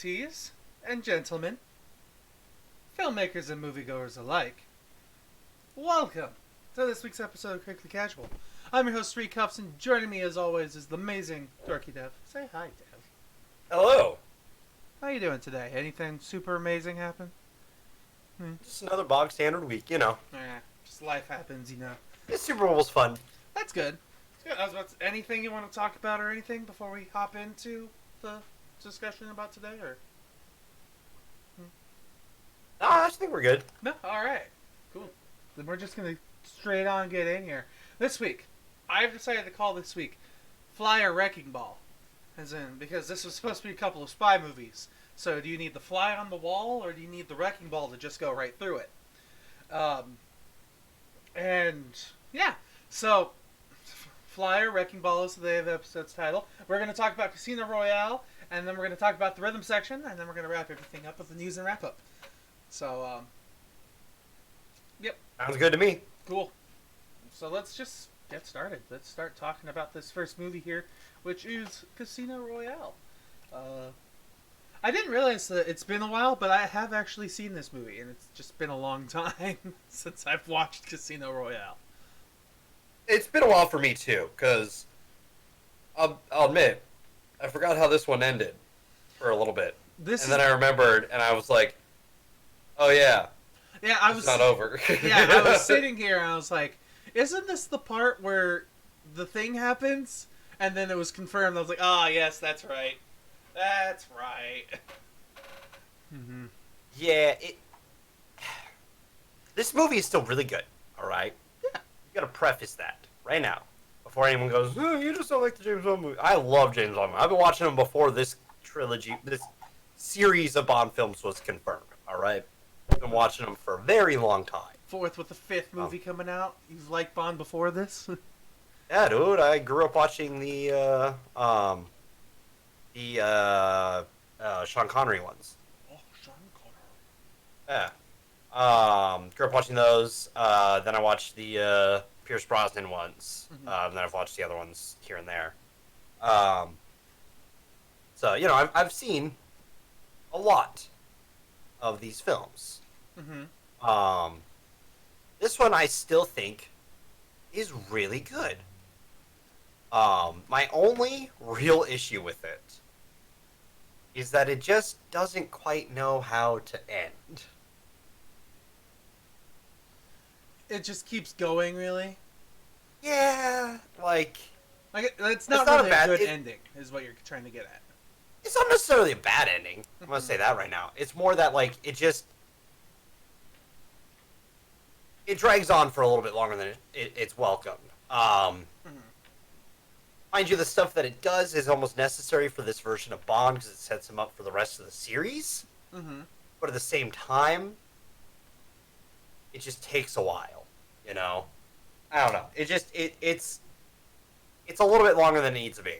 ladies and gentlemen, filmmakers and moviegoers alike, welcome to this week's episode of Quickly Casual. I'm your host, Srekcuf5, and joining me as always is the amazing DorkyDev. Say hi, Dev. Hello. How you doing today? Anything super amazing happen? Just another bog standard week, you know. Just life happens, you know. This Super Bowl was fun. That's good. I was about to, anything you want to talk about or anything before we hop into the discussion about today, or? No, I think we're good. No? Alright. Cool. Then we're just going to straight on get in here. This week, I've decided to call this week Flyer Wrecking Ball. As in, because this was supposed to be a couple of spy movies. So do you need the fly on the wall, or do you need the wrecking ball to just go right through it? And, yeah. So, Flyer Wrecking Ball is the episode's title. We're going to talk about Casino Royale, and then we're going to talk about the rhythm section, and then we're going to wrap everything up with the news and wrap-up. So, yep. Sounds good to me. Cool. So let's just get started. Let's start talking about this first movie here, which is Casino Royale. I didn't realize that it's been a while, but I have actually seen this movie, and it's just been a long time since I've watched Casino Royale. It's been a while for me, too, because I'll admit, I forgot how this one ended for a little bit. Then I remembered, and I was like, oh, yeah. Yeah, it's not over. Yeah, I was sitting here, and I was like, isn't this the part where the thing happens? And then it was confirmed. I was like, oh, yes, that's right. That's right. Mm-hmm. Yeah, this movie is still really good, all right? Yeah. You gotta preface that right now before anyone goes, oh, you just don't like the James Bond movie. I love James Bond. I've been watching them before this trilogy, this series of Bond films was confirmed, all right? I've been watching them for a very long time. Fourth with the fifth movie coming out. You've liked Bond before this? Yeah, dude. I grew up watching the Sean Connery ones. Oh, Sean Connery. Yeah. Grew up watching those. Then I watched the Pierce Brosnan ones. Mm-hmm. And then I've watched the other ones here and there. So, you know, I've seen a lot of these films. Mm-hmm. This one I still think is really good. My only real issue with it is that it just doesn't quite know how to end. It just keeps going, really? Yeah, like it's not not really a bad good ending, is what you're trying to get at. It's not necessarily a bad ending. I'm gonna say that right now. It's more that, like, it drags on for a little bit longer than it's welcomed. Mind you, the stuff that it does is almost necessary for this version of Bond because it sets him up for the rest of the series. Mm-hmm. But at the same time, it just takes a while, you know? I don't know. It's a little bit longer than it needs to be.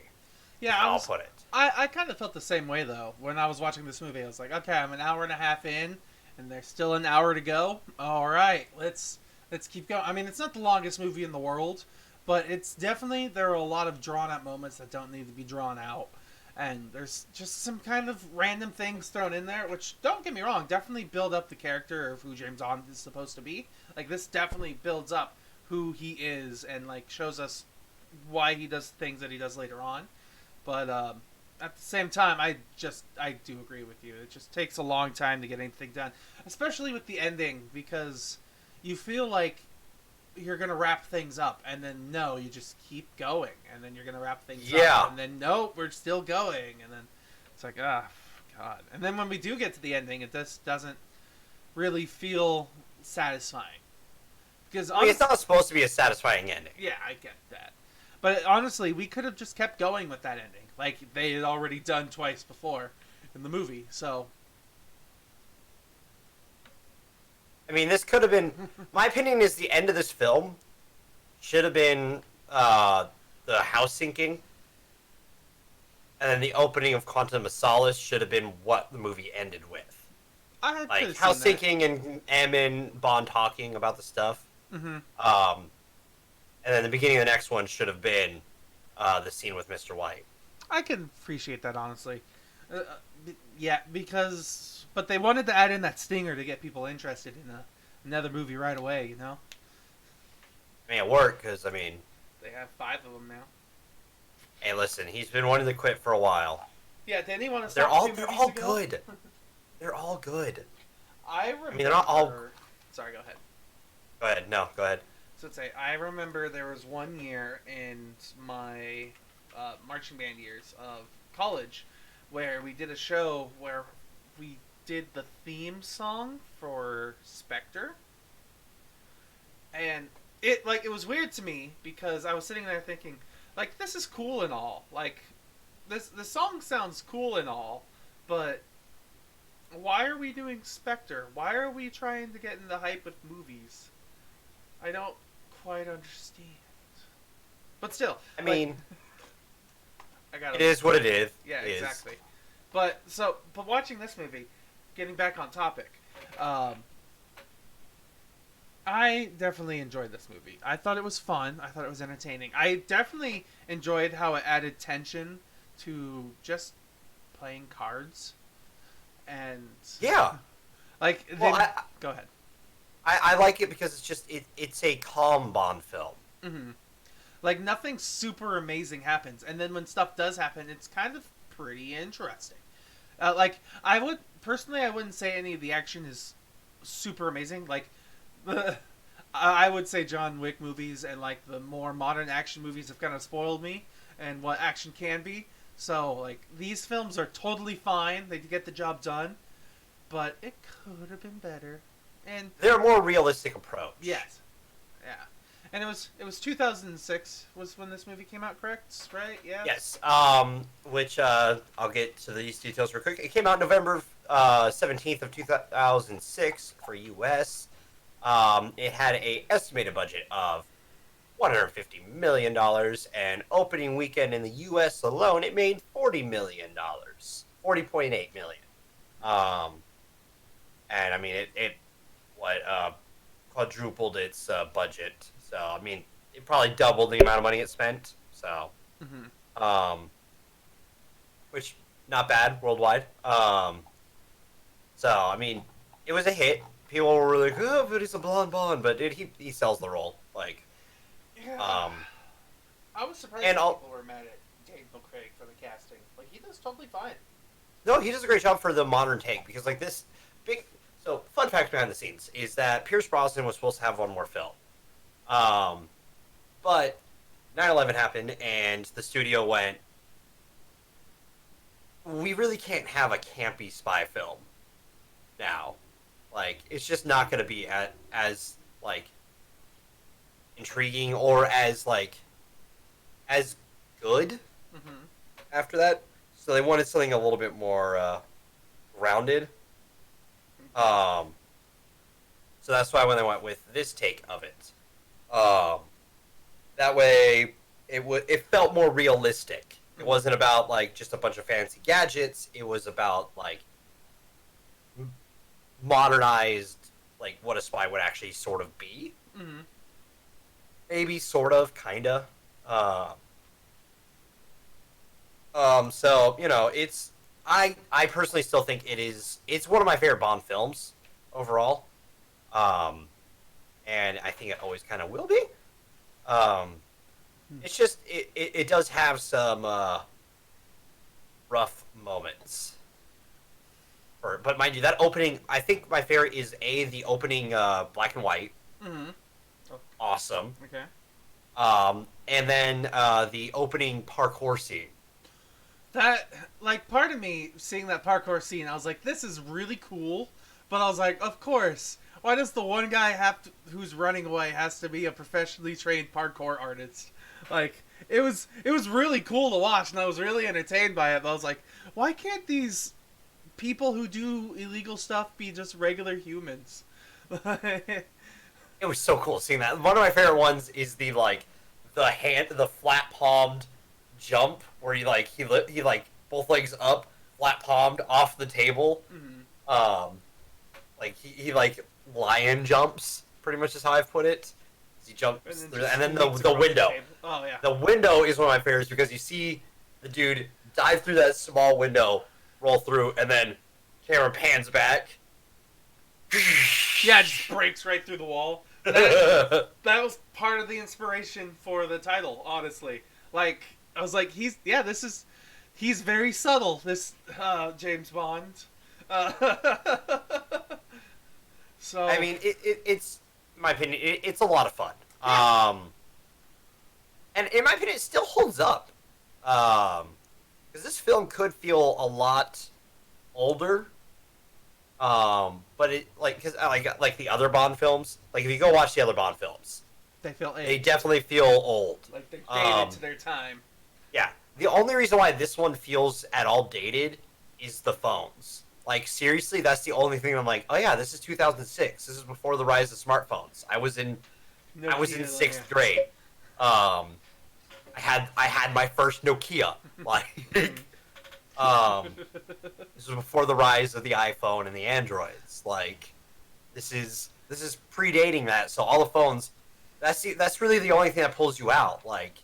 Yeah, I'll put it. I kind of felt the same way, though. When I was watching this movie, I was like, okay, I'm an hour and a half in, and there's still an hour to go. All right, let's keep going. I mean, it's not the longest movie in the world, but it's definitely, there are a lot of drawn-out moments that don't need to be drawn out. And there's just some kind of random things thrown in there, which, don't get me wrong, definitely build up the character of who James Bond is supposed to be. Like, this definitely builds up who he is and, like, shows us why he does things that he does later on. But at the same time, I do agree with you. It just takes a long time to get anything done, especially with the ending, because you feel like you're going to wrap things up, and then no, you just keep going, and then you're going to wrap things up, and then no, we're still going, and then it's like, God. And then when we do get to the ending, it just doesn't really feel satisfying. Because I mean, it's not supposed to be a satisfying ending. Yeah, I get that. But honestly, we could have just kept going with that ending, like they had already done twice before in the movie, so... I mean, this could have been... My opinion is the end of this film should have been the house sinking. And then the opening of Quantum of Solace should have been what the movie ended with. Like, house sinking and Ammon Bond talking about the stuff. Mm-hmm. And then the beginning of the next one should have been the scene with Mr. White. I can appreciate that, honestly. Yeah, because but they wanted to add in that stinger to get people interested in another movie right away. You know, I mean, it worked because, I mean, they have 5 of them now. hey, listen, he's been wanting to quit for a while. Yeah, didn't he want to They're stop all 2 they're movies all ago? good. They're all good. I remember. I mean, they're not all. Sorry, go ahead. Go ahead. No, go ahead. So say I remember there was one year in my marching band years of college where we did a show where we did the theme song for Spectre, and it was weird to me because I was sitting there thinking, like, this is cool and all, like the song sounds cool and all, but why are we doing Spectre? Why are we trying to get in the hype with movies? I don't quite understand. But still, I mean, I got it is what it is. Yeah, it exactly. But watching this movie, getting back on topic, I definitely enjoyed this movie. I thought it was fun. I thought it was entertaining. I definitely enjoyed how it added tension to just playing cards, and Yeah. like Well, go ahead. I like it because it's a calm Bond film. Mm-hmm. Like nothing super amazing happens, and then when stuff does happen, it's kind of pretty interesting. Like I wouldn't say any of the action is super amazing. Like I would say John Wick movies and like the more modern action movies have kind of spoiled me and what action can be. So like these films are totally fine. They get the job done, but it could have been better. And they're a more realistic approach. yes, yeah. And it was 2006 was when this movie came out, correct? Right? Yeah. Yes. Which I'll get to these details real quick. It came out November 17th of 2006 for U.S. It had a estimated budget of $150 million, and opening weekend in the U.S. alone, it made $40 million, $40.8 million. And I mean, it quadrupled its budget. So I mean, it probably doubled the amount of money it spent. So, which not bad worldwide. So I mean, it was a hit. People were really like, "Oh, but he's a blonde Bond," but dude, he sells the role. Like, yeah. I was surprised and people were mad at Daniel Craig for the casting. Like he does totally fine. No, he does a great job for the modern take because like this big. So, fun fact behind the scenes is that Pierce Brosnan was supposed to have one more film. But 9/11 happened, and the studio went, we really can't have a campy spy film now. Like, it's just not going to be as, like, intriguing or as, like, as good after that. So they wanted something a little bit more grounded. So that's why when they went with this take of it, that way it felt more realistic. It wasn't about like just a bunch of fancy gadgets. It was about like modernized, like what a spy would actually sort of be. Mm-hmm. Maybe, sort of, kinda. So you know, I personally still think it's one of my favorite Bond films overall. And I think it always kind of will be. It's just it does have some rough moments. But mind you, that opening, I think my favorite is the opening black and white. Mm-hmm. Oh. Awesome. Okay. And then the opening parkour scene. That, like, part of me seeing that parkour scene, I was like, this is really cool. But I was like, of course. Why does the one guy who's running away has to be a professionally trained parkour artist? Like, it was really cool to watch, and I was really entertained by it. But I was like, why can't these people who do illegal stuff be just regular humans? It was so cool seeing that. One of my favorite ones is the flat palmed jump where he both legs up, flat palmed off the table. Mm-hmm. Like he lion jumps, pretty much is how I've put it. He jumps through, and then the window. Oh yeah. The window is one of my favorites because you see the dude dive through that small window, roll through, and then camera pans back. Yeah, it just breaks right through the wall. That was part of the inspiration for the title, honestly. Like, I was like, he's very subtle, this James Bond. So I mean, it's in my opinion, it's a lot of fun. And in my opinion, it still holds up. Because this film could feel a lot older. But it because like the other Bond films, like if you go watch the other Bond films, they definitely feel old. Like they're dated to their time. Yeah. The only reason why this one feels at all dated is the phones. Like, seriously, that's the only thing I'm like, oh yeah, this is 2006. This is before the rise of smartphones. I was in sixth grade. I had my first Nokia. Like, this was before the rise of the iPhone and the Androids. Like, this is predating that. So all the phones, that's really the only thing that pulls you out. Like,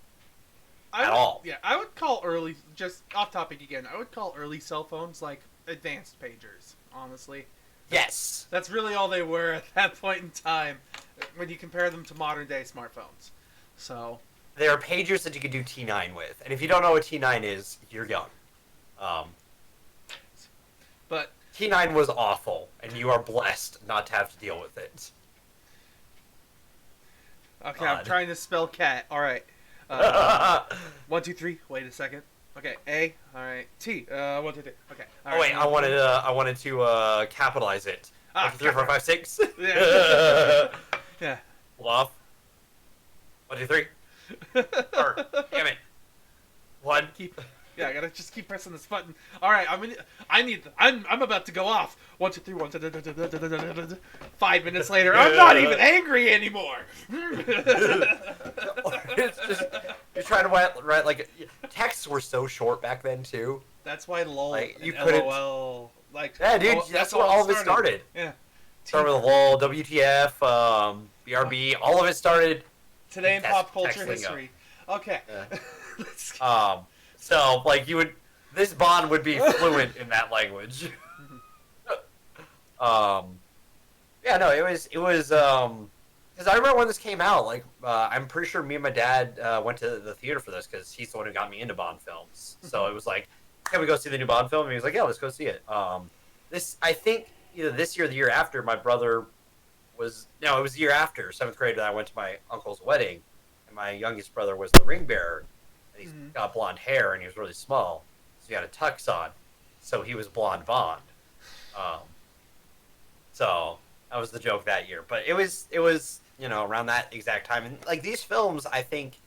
at all. Yeah, I would call early, just off topic again, I would call early cell phones like advanced pagers, honestly. Yes. That's really all they were at that point in time when you compare them to modern day smartphones. So there are pagers that you could do T9 with. And if you don't know what T9 is, you're young. But T9 was awful, and you are blessed not to have to deal with it. Okay, I'm trying to spell cat. All right. 1, 2, 3. Wait a second. Okay, A. All right. T. 1, 2, 3. Okay. All right. Wait, I wanted to capitalize it. 1, 2, 3, 4, 5, 6. Yeah. Yeah. Hold off. 1, 2, 3. Or, damn it. 1. Yeah, I gotta just keep pressing this button. All right, I'm about to go off. 1, 2, 3, 1. 5 minutes later, I'm not even angry anymore. It's just you're trying to write like texts were so short back then too. That's why LOL Like, you and couldn't- LOL Yeah, dude, that's where all of it started. Yeah. Started with LOL, WTF, BRB, all of it started. Today in pop culture text lingo. history. Okay. Yeah. So like this Bond would be fluent in that language. Yeah, no, it was because I remember when this came out. Like, I'm pretty sure me and my dad went to the theater for this because he's the one who got me into Bond films. So it was like, can we go see the new Bond film? And he was like, yeah, let's go see it. I think either this year or the year after, my brother it was the year after 7th grade that I went to my uncle's wedding, and my youngest brother was the ring bearer. And he's got blonde hair and he was really small, so he had a tux on, so he was blonde Bond. So that was the joke that year. But it was around that exact time, and like these films, I think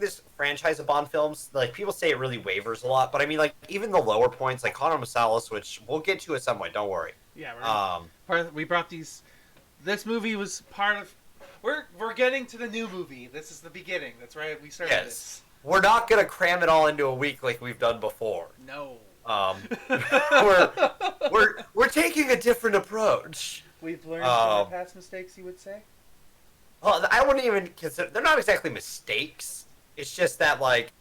this franchise of Bond films, like people say it really wavers a lot, but I mean like even the lower points, like Quantum of Solace, which we'll get to at some point. Don't worry. Yeah. We brought these. This movie was part of. We're getting to the new movie. This is the beginning. That's right. We started this. We're not gonna cram it all into a week like we've done before. No. We're taking a different approach. We've learned from our past mistakes, you would say? Well, I wouldn't even consider. They're not exactly mistakes. It's just that like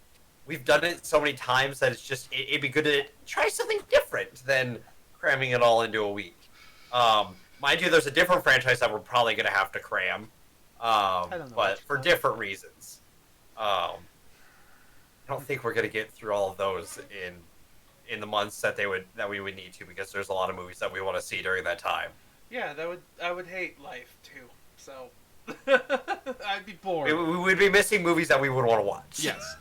we've done it so many times that it's just it'd be good to try something different than cramming it all into a week. Mind you, there's a different franchise that we're probably gonna have to cram, but for different reasons. I don't think we're gonna get through all of those in the months that we would need to, because there's a lot of movies that we want to see during that time. Yeah, I would hate life too. So I'd be bored. We would be missing movies that we would want to watch. Yes.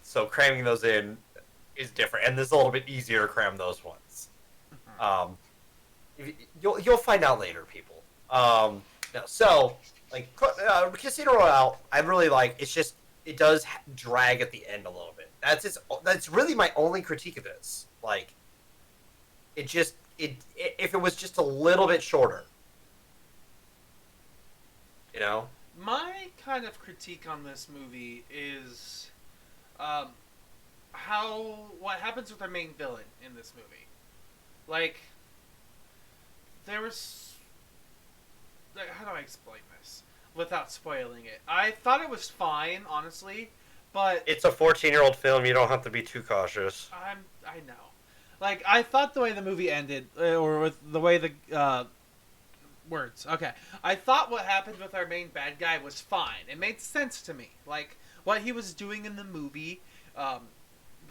So cramming those in is different, and this is a little bit easier to cram those ones. You'll find out later, people. So like Casino Royale, I really like. It's just it does drag at the end a little bit. That's really my only critique of this. Like, if it was just a little bit shorter, My kind of critique on this movie is what happens with our main villain in this movie. Like, there was... How do I explain this without spoiling it? I thought it was fine, honestly, But It's a 14-year-old film. You don't have to be too cautious. I know. Like, I thought the way the movie ended, or with the way the words. Okay, I thought what happened with our main bad guy was fine. It made sense to me. Like, what he was doing in the movie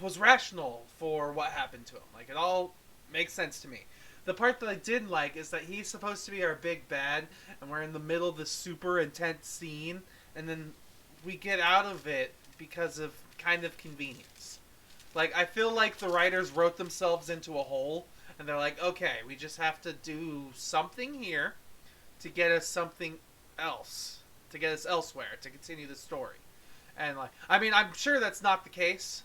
was rational for what happened to him. Like, it all makes sense to me. The part that I didn't like is that he's supposed to be our big bad, and we're in the middle of this super intense scene, and then we get out of it because of kind of convenience. Like, I feel like the writers wrote themselves into a hole, and they're like, okay, we just have to do something here to get us something else, to get us elsewhere, to continue the story. And, like, I mean, I'm sure that's not the case,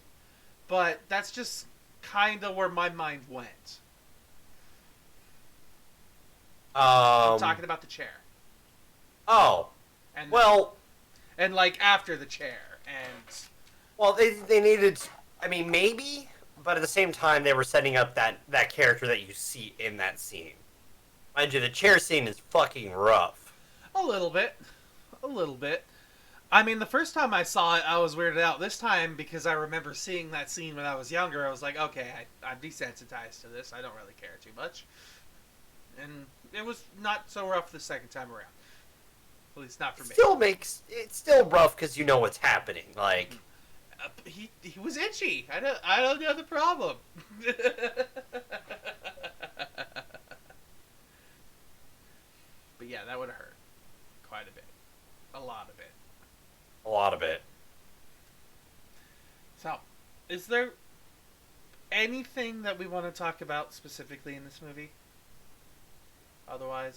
but that's just kind of where my mind went. I'm talking about the chair. Oh. And well. And, like, after the chair, and... Well, they needed... I mean, maybe, but at the same time, they were setting up that character that you see in that scene. Mind you, the chair scene is fucking rough. A little bit. A little bit. I mean, the first time I saw it, I was weirded out. This time, because I remember seeing that scene when I was younger, I was like, okay, I'm desensitized to this. I don't really care too much. And it was not so rough the second time around. At least not for me. It's still rough because you know what's happening. Like... He was itchy. I don't know the problem. But yeah, that would have hurt quite a bit, a lot of it. A lot of it. So, is there anything that we want to talk about specifically in this movie? Otherwise,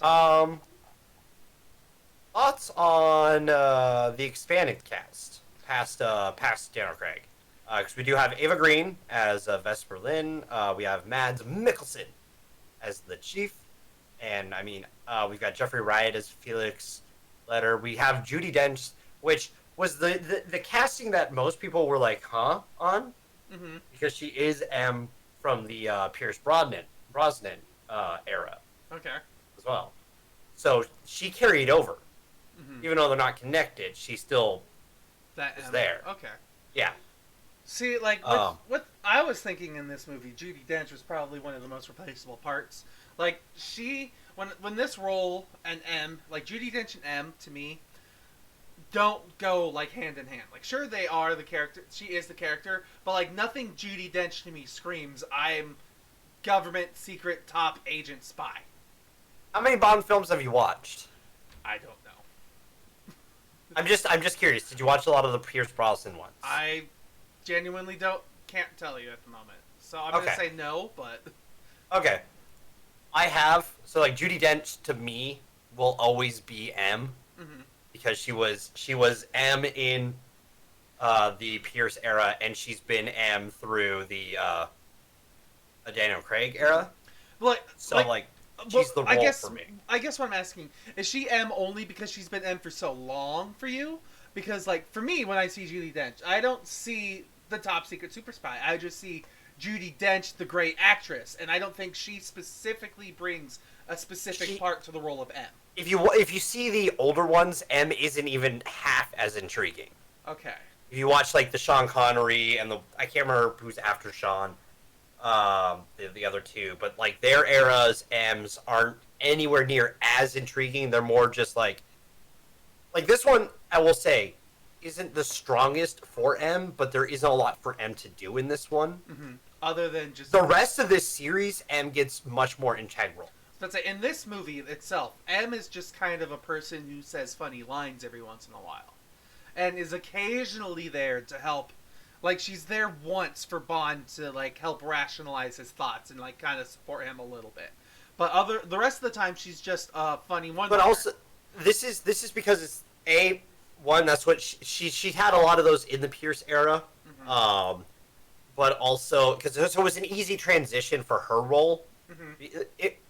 thoughts on the expanded cast past Daniel Craig, because we do have Ava Green as Vesper Lynn. We have Mads Mikkelsen as the Chief, and I mean we've got Jeffrey Wright as Felix Leiter. We have Judi Dench, which was the casting that most people were like, huh, on, because she is M from the Pierce Brosnan era. Okay. As well, so she carried over, even though they're not connected. She still is there. Okay. Yeah. See, like, what I was thinking in this movie, Judi Dench was probably one of the most replaceable parts. Like, when this role and M, like, Judi Dench and M, to me, don't go, like, hand in hand. Like, sure, they are the character, she is the character, but, like, nothing Judi Dench to me screams, I'm government secret top agent spy. How many Bond films have you watched? I don't know. I'm just curious. Did you watch a lot of the Pierce Brosnan ones? I genuinely can't tell you at the moment. So I'm gonna say no, but okay. I have. So like Judi Dench to me will always be M, because she was M in the Pierce era, and she's been M through the Daniel Craig era. She's the role for me. I guess what I'm asking, is she M only because she's been M for so long for you? Because, like, for me, when I see Judi Dench, I don't see the top secret super spy. I just see Judi Dench, the great actress, and I don't think she specifically brings a specific part to the role of M. If you see the older ones, M isn't even half as intriguing. Okay. If you watch, like, the Sean Connery and I can't remember who's after Sean, the other two, but like their eras M's aren't anywhere near as intriguing. They're more just like this one, I will say, isn't the strongest for M, but there isn't a lot for M to do in this one. Other than just the rest of this series, M gets much more integral. Let's say in this movie itself, M is just kind of a person who says funny lines every once in a while, and is occasionally there to help. Like, she's there once for Bond to, like, help rationalize his thoughts and, like, kind of support him a little bit. But the rest of the time, she's just a funny one. But also, this is because it's one. That's what she had a lot of those in the Pierce era. But also because it was an easy transition for her role.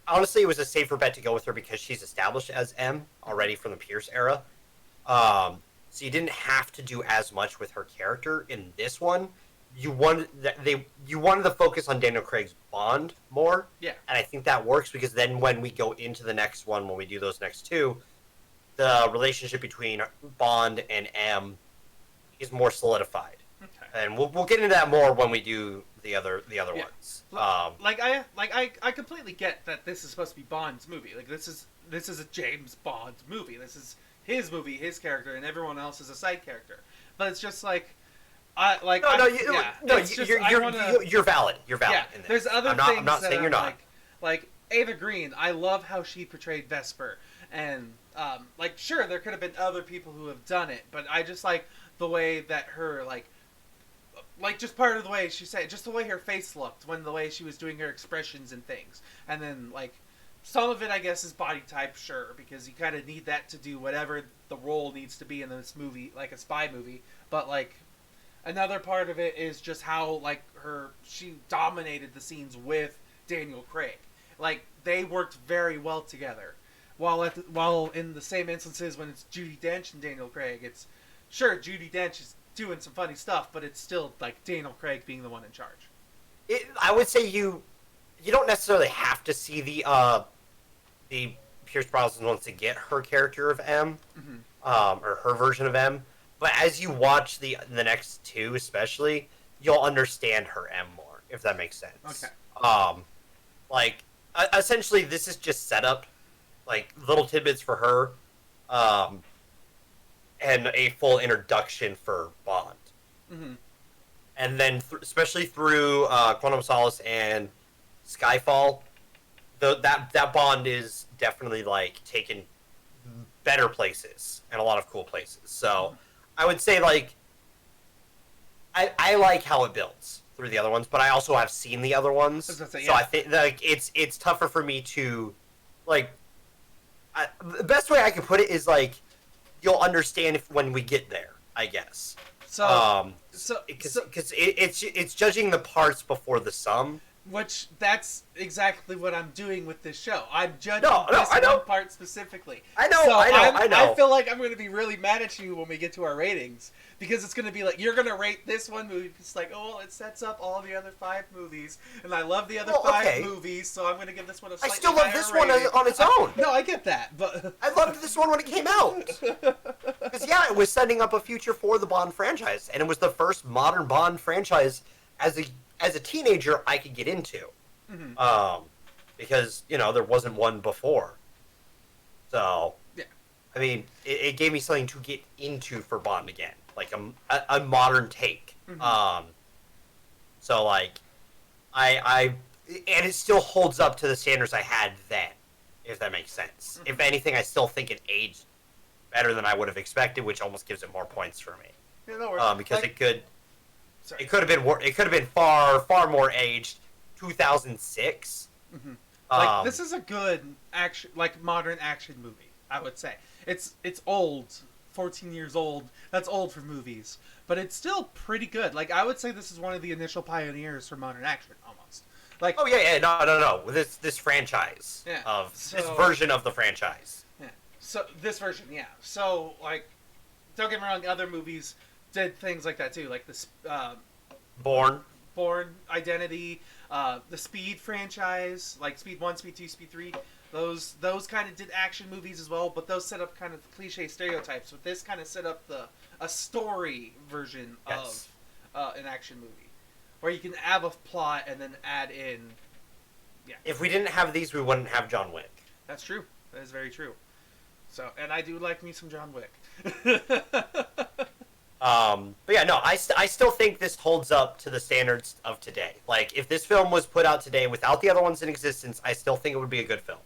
Honestly, it was a safer bet to go with her because she's established as M already from the Pierce era. So you didn't have to do as much with her character in this one. You wanted to focus on Daniel Craig's Bond more. Yeah. And I think that works because then when we go into the next one, when we do those next two, the relationship between Bond and M is more solidified. Okay. And we'll get into that more when we do the other Yeah. ones. I completely get that this is supposed to be Bond's movie. Like this is a James Bond movie. This is his movie, his character, and everyone else is a side character. But it's just like you're valid. You're valid. Yeah, in this. there's other things. I'm not saying you're not. Like Ava Green. I love how she portrayed Vesper, and sure, there could have been other people who have done it, but I just like the way that her just part of the way she said, just the way her face looked when the way she was doing her expressions and things, and then some of it I guess is body type, sure, because you kind of need that to do whatever the role needs to be in this movie, like a spy movie, but another part of it is just how she dominated the scenes with Daniel Craig. They worked very well together. While in the same instances when it's Judi Dench and Daniel Craig, it's sure Judi Dench is doing some funny stuff, but it's still Daniel Craig being the one in charge. I would say you don't necessarily have to see the Pierce Brosnan wants to get her character of M, or her version of M. But as you watch the next two, especially, you'll understand her M more, if that makes sense. Okay. Essentially, this is just set up, little tidbits for her, and a full introduction for Bond. Mm-hmm. And then, especially through Quantum of Solace and Skyfall, that Bond is definitely taken better places and a lot of cool places. So I would say I like how it builds through the other ones, but I also have seen the other ones, say, so I think it's tougher for me to the best way I can put it is you'll understand when we get there, I guess. Because it's judging the parts before the sum. Which that's exactly what I'm doing with this show. I'm judging this one part specifically. I know. I feel like I'm going to be really mad at you when we get to our ratings, because it's going to be you're going to rate this one movie. It's it sets up all the other 5 movies, and I love the other 5 movies, so I'm going to give this one a slightly I still love this one on its own. No, I get that, but I loved this one when it came out. Because it was setting up a future for the Bond franchise, and it was the first modern Bond franchise as a teenager I could get into. Mm-hmm. Because, there wasn't one before. So, yeah. I mean, it gave me something to get into for Bond again. A modern take. Mm-hmm. And it still holds up to the standards I had then, if that makes sense. Mm-hmm. If anything, I still think it aged better than I would have expected, which almost gives it more points for me. Yeah, no worries. Because it could have been far more aged. 2006. Mm-hmm. This is a good action, modern action movie. I would say it's old, 14 years old. That's old for movies, but it's still pretty good. I would say this is one of the initial pioneers for modern action, almost. No. This franchise this version of the franchise. Yeah. So this version, yeah. So don't get me wrong, other movies did things like that too, this. Bourne, Identity, the Speed franchise, Speed 1, Speed 2, Speed 3, those kind of did action movies as well, but those set up kind of cliche stereotypes. But this kind of set up a story version of an action movie, where you can have a plot and then add in. Yeah. If we didn't have these, we wouldn't have John Wick. That's true. That is very true. So, and I do like me some John Wick. But yeah, no, I still think this holds up to the standards of today. If this film was put out today without the other ones in existence, I still think it would be a good film.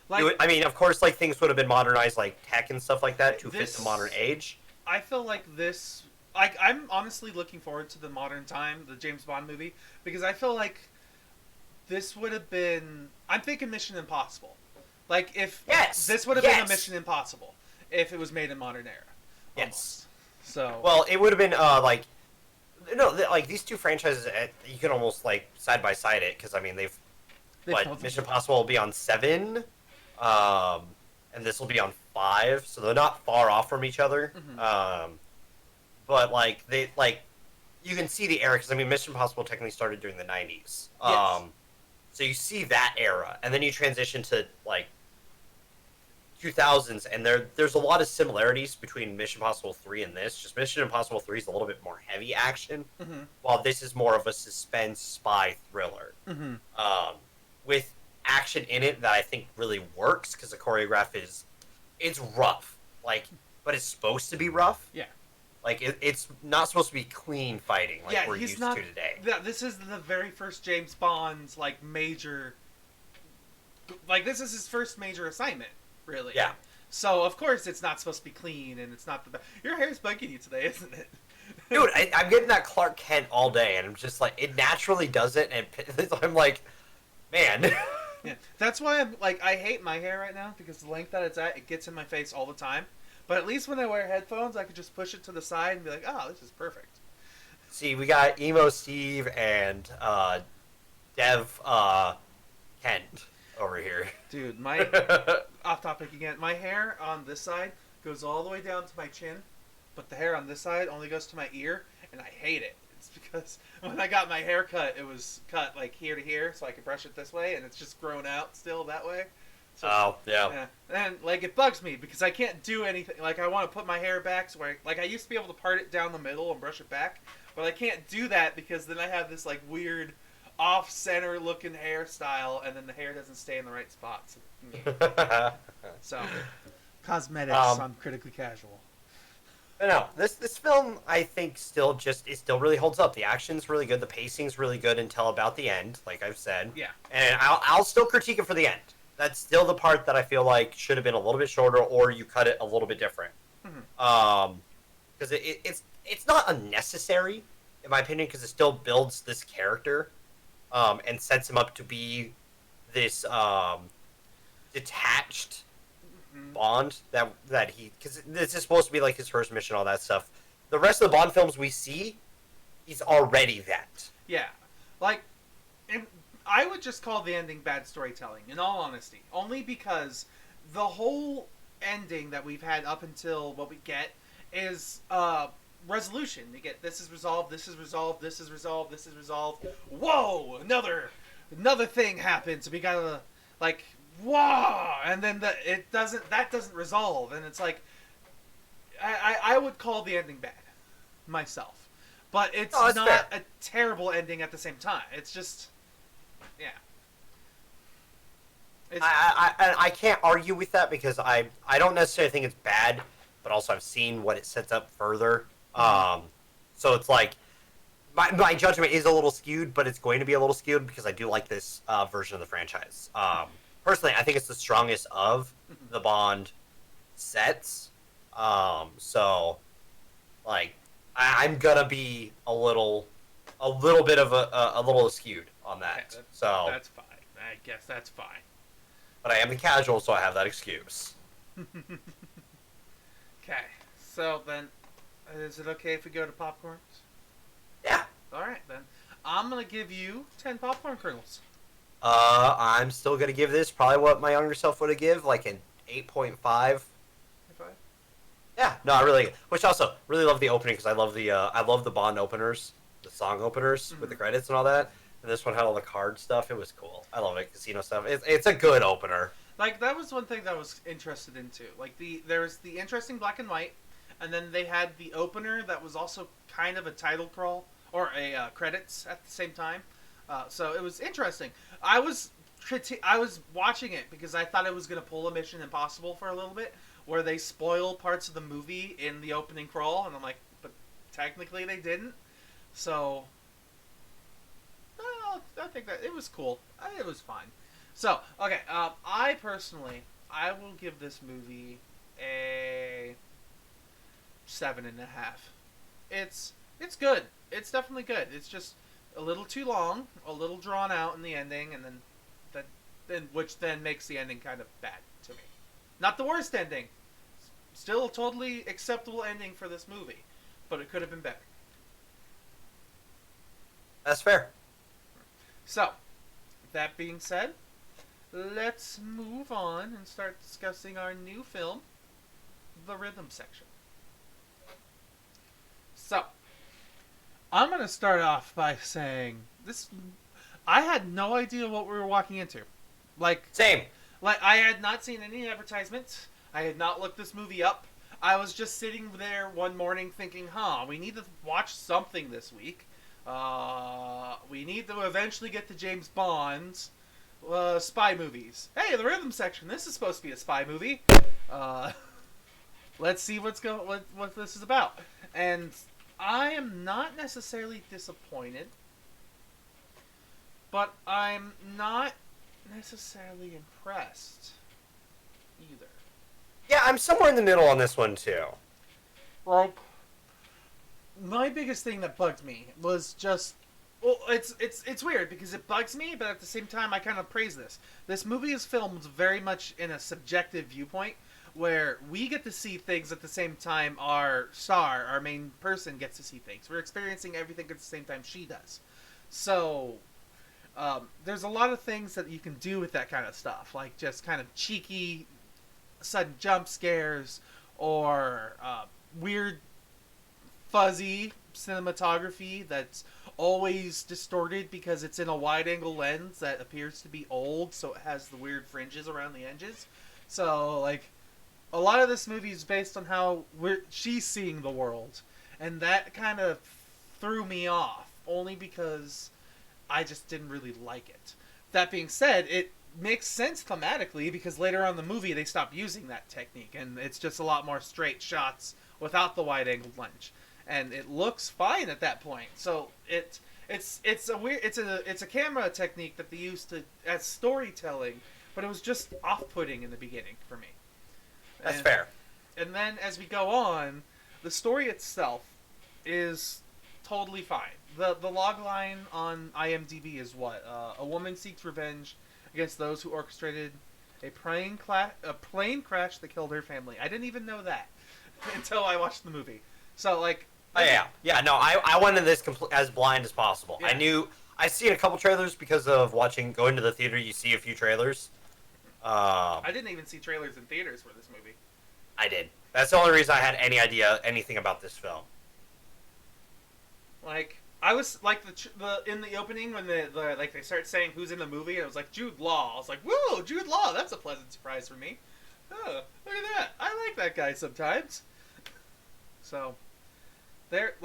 Of course, things would have been modernized, tech and stuff like that, to fit the modern age. I feel like this... I'm honestly looking forward to the modern time, the James Bond movie, because I feel like this would have been... I'm thinking Mission Impossible. This would have been a Mission Impossible if it was made in modern era. Almost. Yes. So well, it would have been these two franchises. You can almost side by side it, because they've Mission Impossible will be on 7, and this will be on 5, so they're not far off from each other. Mm-hmm. But you can see the era, because Mission Impossible technically started during the 90s. Yes. So you see that era, and then you transition to 2000s, and there's a lot of similarities between Mission Impossible 3 and this. Just Mission Impossible 3 is a little bit more heavy action, while this is more of a suspense spy thriller. With action in it that I think really works because the choreograph it's rough, like, but it's supposed to be rough. Yeah. Like it's not supposed to be clean fighting like we're used to today. Yeah, this is the very first James Bond's like major. Like this is his first major assignment, really. Yeah. So of course it's not supposed to be clean, and it's not the best. Your hair's bugging you today, isn't it? Dude, I'm getting that Clark Kent all day, and I'm just like, it naturally does it, and I'm like, man. Yeah, that's why I'm like, I hate my hair right now because the length that it's at, it gets in my face all the time. But at least when I wear headphones, I could just push it to the side and be like, oh, this is perfect. See, we got Emo Steve and Dev Kent over here. Dude, my off topic again. My hair on this side goes all the way down to my chin, but the hair on this side only goes to my ear, and I hate it. It's because when I got my hair cut, it was cut like here to here, so I could brush it this way, and it's just grown out still that way. So, yeah. And like it bugs me because I can't do anything. Like I want to put my hair back, so like I used to be able to part it down the middle and brush it back, but I can't do that because then I have this like weird off-center looking hairstyle, and then the hair doesn't stay in the right spots. So, cosmetics on Critically Casual. But no, this film I think still really holds up. The action's really good, the pacing's really good until about the end, like I've said. Yeah. And I'll still critique it for the end. That's still the part that I feel like should have been a little bit shorter, or you cut it a little bit different. Because it's not unnecessary, in my opinion, because it still builds this character, and sets him up to be this detached Bond that he, because this is supposed to be like his first mission, all that stuff. The rest of the Bond films we see, he's already that. Yeah, like. I would just call the ending bad storytelling, in all honesty. Only because the whole ending that we've had up until what we get is resolution. You get this is resolved, this is resolved, this is resolved, this is resolved. Whoa! Another thing happens. We gotta like whoa, and then that doesn't resolve, and it's like I would call the ending bad myself, but it's not fair. A terrible ending at the same time. It's just. Yeah. I can't argue with that because I don't necessarily think it's bad, but also I've seen what it sets up further. So it's like my judgment is a little skewed, but it's going to be a little skewed because I do like this version of the franchise. Personally, I think it's the strongest of the Bond sets. So like I'm gonna be a little bit of a little skewed on that. So that's fine. I guess that's fine. But I am the casual, so I have that excuse. Okay. So then, is it okay if we go to popcorns? Yeah. All right then. I'm gonna give you 10 popcorn kernels. I'm still gonna give this probably what my younger self would have give, like an 8.5. Yeah. No, I really. Which also really love the opening because I love the Bond openers, the song openers with the credits and all that. And this one had all the card stuff. It was cool. I love it. Casino stuff. It's a good opener. Like, that was one thing that I was interested in, too. Like, there's the interesting black and white, and then they had the opener that was also kind of a title crawl, or a credits at the same time. So it was interesting. I was watching it because I thought it was going to pull a Mission Impossible for a little bit, where they spoil parts of the movie in the opening crawl, and I'm like, but technically they didn't. So... I think that it was cool. It was fine. So, okay, I will give this movie a 7.5. It's good. It's definitely good. It's just a little too long, a little drawn out in the ending, and which then makes the ending kind of bad to me. Not the worst ending. Still a totally acceptable ending for this movie, but it could have been better. That's fair. So, that being said, let's move on and start discussing our new film, the rhythm section. So, I'm going to start off by saying I had no idea what we were walking into. Like, same. Like, I had not seen any advertisements. I had not looked this movie up. I was just sitting there one morning thinking, we need to watch something this week. We need to eventually get to James Bond's spy movies. Hey, the rhythm section. This is supposed to be a spy movie. Let's see what this is about. And I am not necessarily disappointed, but I'm not necessarily impressed either. Yeah, I'm somewhere in the middle on this one too. Like, my biggest thing that bugged me was just, well, it's weird because it bugs me, but at the same time I kind of praise this. This movie is filmed very much in a subjective viewpoint, where we get to see things at the same time our main person, gets to see things. We're experiencing everything at the same time she does. So, there's a lot of things that you can do with that kind of stuff, like just kind of cheeky, sudden jump scares, or weird, fuzzy cinematography that's always distorted because it's in a wide-angle lens that appears to be old, so it has the weird fringes around the edges. So, like, a lot of this movie is based on how she's seeing the world, and that kind of threw me off, only because I just didn't really like it. That being said, it makes sense thematically, because later on in the movie they stop using that technique, and it's just a lot more straight shots without the wide-angle lens, and it looks fine at that point. So it's a camera technique that they used as storytelling, but it was just off-putting in the beginning for me. That's fair. And then as we go on, the story itself is totally fine. The log line on IMDb is what? A woman seeks revenge against those who orchestrated a plane crash that killed her family. I didn't even know that until I watched the movie. So, like... No, I went into this as blind as possible. Yeah. I've seen a couple trailers because of going to the theater, you see a few trailers. I didn't even see trailers in theaters for this movie. I did. That's the only reason I had anything about this film. Like, I was like in the opening when they start saying who's in the movie, and it was like Jude Law. I was like, whoa, Jude Law! That's a pleasant surprise for me. Oh, look at that! I like that guy sometimes. So, it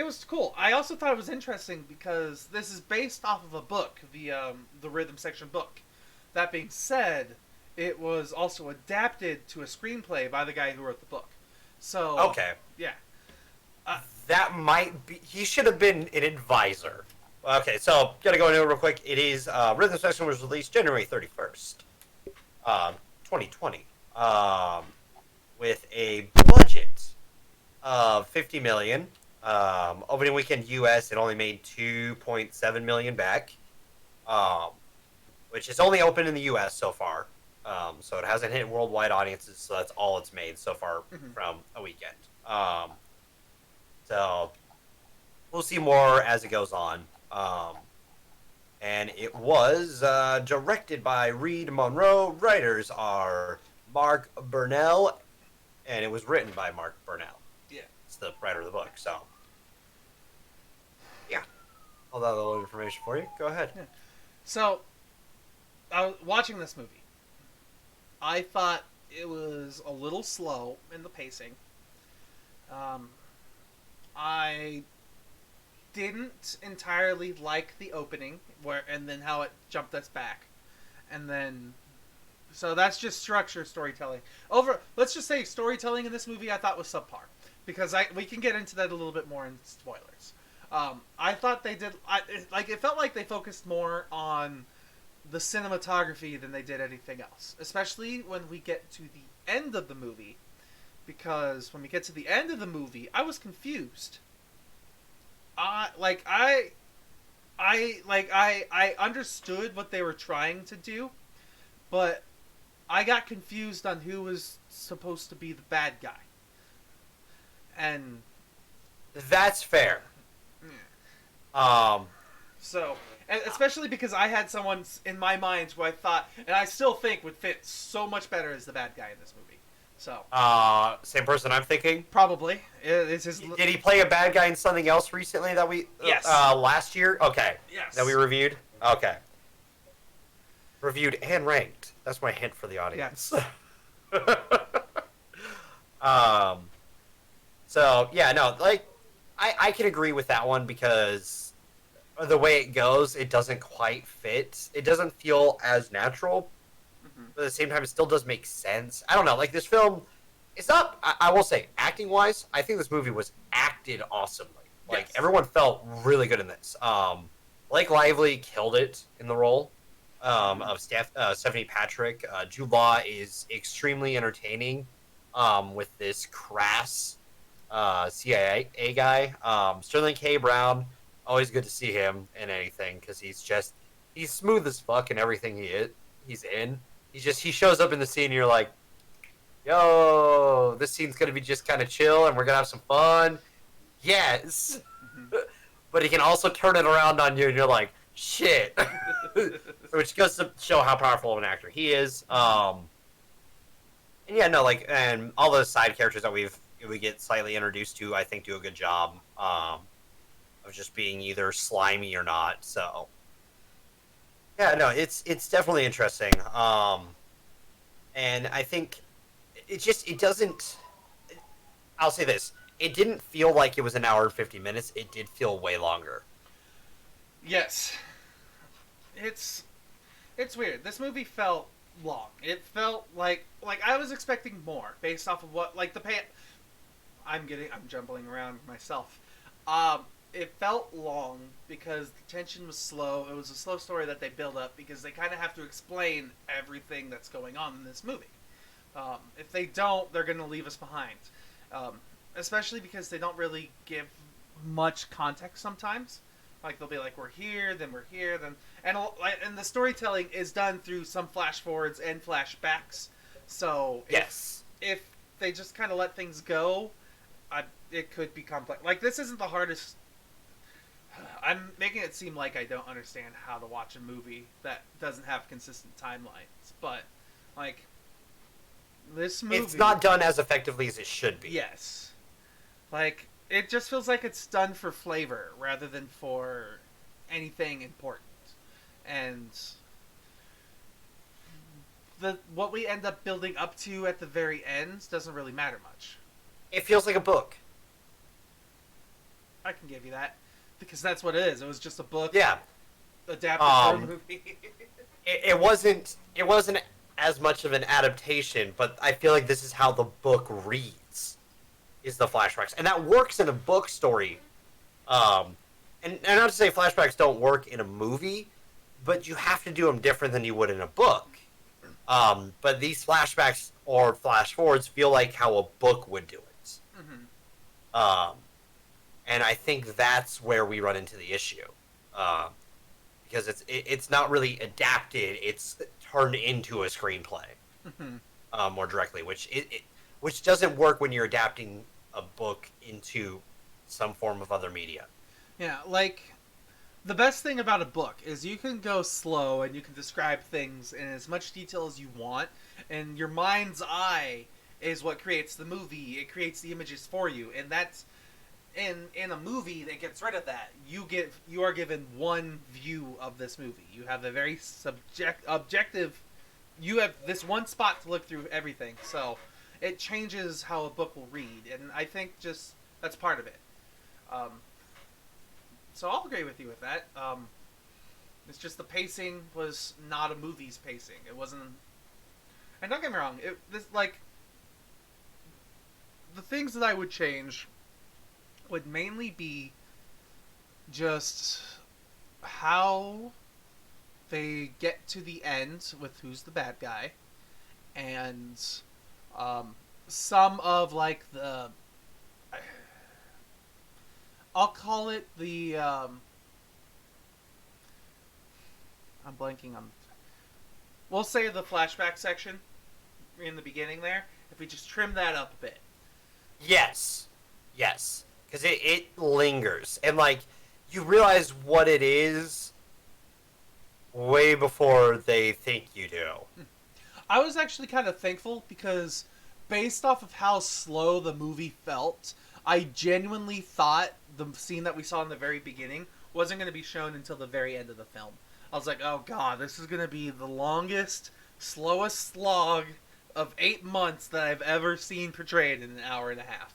was cool. I also thought it was interesting because this is based off of a book, the rhythm section book. That being said, it was also adapted to a screenplay by the guy who wrote the book. So okay, yeah, that might be. He should have been an advisor. Okay, so gotta go into it real quick. It is Rhythm Section was released January 31st, 2020, with a budget of $50 million. Opening weekend U.S. it only made $2.7 million back. Which is only open in the U.S. so far. So it hasn't hit worldwide audiences, so that's all it's made so far from a weekend. So we'll see more as it goes on. And it was directed by Reed Monroe. Writers are Mark Burnell, and it was written by Mark Burnell. Yeah. It's the writer of the book, so... yeah. All that little information for you. Go ahead. Yeah. So... I was watching this movie. I thought it was a little slow in the pacing. I didn't entirely like the opening, and then how it jumped us back, and then so that's just storytelling. Let's just say storytelling in this movie I thought was subpar, because we can get into that a little bit more in spoilers. I thought they did it felt like they focused more on the cinematography than they did anything else, especially when we get to the end of the movie, because when we get to the end of the movie I was confused. I understood what they were trying to do, but I got confused on who was supposed to be the bad guy. And that's fair. So, and especially because I had someone in my mind who I thought, and I still think, would fit so much better as the bad guy in this movie. So, same person I'm thinking? Probably. Did he play a bad guy in something else recently that we... Yes. Last year? Okay. Yes. That we reviewed? Okay. Reviewed and ranked. That's my hint for the audience. Yes. um. So yeah, no, like I can agree with that one because the way it goes, it doesn't quite fit. It doesn't feel as natural, Hmm. but at the same time, it still does make sense. I don't know, like this film. It's not. I will say, acting wise, I think this movie was acted awesomely. Like Yes. everyone felt really good in this. Blake Lively killed it in the role Hmm. of Stephanie Patrick. Jude Law is extremely entertaining with this crass CIA guy. Sterling K. Brown, always good to see him in anything because he's smooth as fuck in everything he's in. He shows up in the scene and you're like, yo, this scene's gonna be just kind of chill and we're gonna have some fun. Yes, Hmm. but he can also turn it around on you and you're like, shit. Which goes to show how powerful of an actor he is. Hmm. And yeah, no, like, and all those side characters that we get slightly introduced to, I think, do a good job of just being either slimy or not. So yeah, no, it's definitely interesting. And I think it doesn't. I'll say this: it didn't feel like it was an hour and 50 minutes. It did feel way longer. Yes. It's it's weird. This movie felt long. It felt like I was expecting more based off of what like the pay. I'm jumbling around myself. It felt long because the tension was slow. It was a slow story that they build up because they kind of have to explain everything that's going on in this movie. If they don't, they're going to leave us behind. Um, Especially because they don't really give much context sometimes. Like they'll be like, "We're here, then we're here, then," and the storytelling is done through some flash forwards and flashbacks. So Yes. if they just kind of let things go, it could be complex. Like this isn't the hardest. I'm making it seem like I don't understand how to watch a movie that doesn't have consistent timelines, but like this It's movie, not done as effectively as it should be. yes, like it just feels like it's done for flavor rather than for anything important, and the what we end up building up to at the very end doesn't really matter much. It feels like a book. I can give you that because that's what it is. It was just a book Yeah. adapted for a Um, movie. it wasn't as much of an adaptation, but I feel like this is how the book reads, is the flashbacks, and that works in a book story. Um, and not to say flashbacks don't work in a movie, but you have to do them different than you would in a book. But these flashbacks or flash forwards feel like how a book would do it. Hmm. Um, and I think that's where we run into the issue. Um, because it's not really adapted; it's turned into a screenplay Hmm. more directly, which doesn't work when you're adapting a book into some form of other media. Yeah, like the best thing about a book is you can go slow and you can describe things in as much detail as you want, and your mind's eye is what creates the movie. It creates the images for you, and that's in a movie that gets rid of that. You are given one view of this movie. You have a very objective. You have this one spot to look through everything, so it changes how a book will read, and I think just that's part of it. Um, so I'll agree with you with that. It's just the pacing was not a movie's pacing. It wasn't. And don't get me wrong. This like the things that I would change would mainly be just how they get to the end with who's the bad guy, and um, some of like the I'll call it the I'm blanking on. We'll say the flashback section in the beginning there. If we just trim that up a bit. Yes, yes, because it lingers, and like you realize what it is way before they think you do. I was actually kind of thankful because based off of how slow the movie felt, I genuinely thought the scene that we saw in the very beginning wasn't going to be shown until the very end of the film. I was like, oh god, this is going to be the longest, slowest slog of 8 months that I've ever seen portrayed in an hour and a half.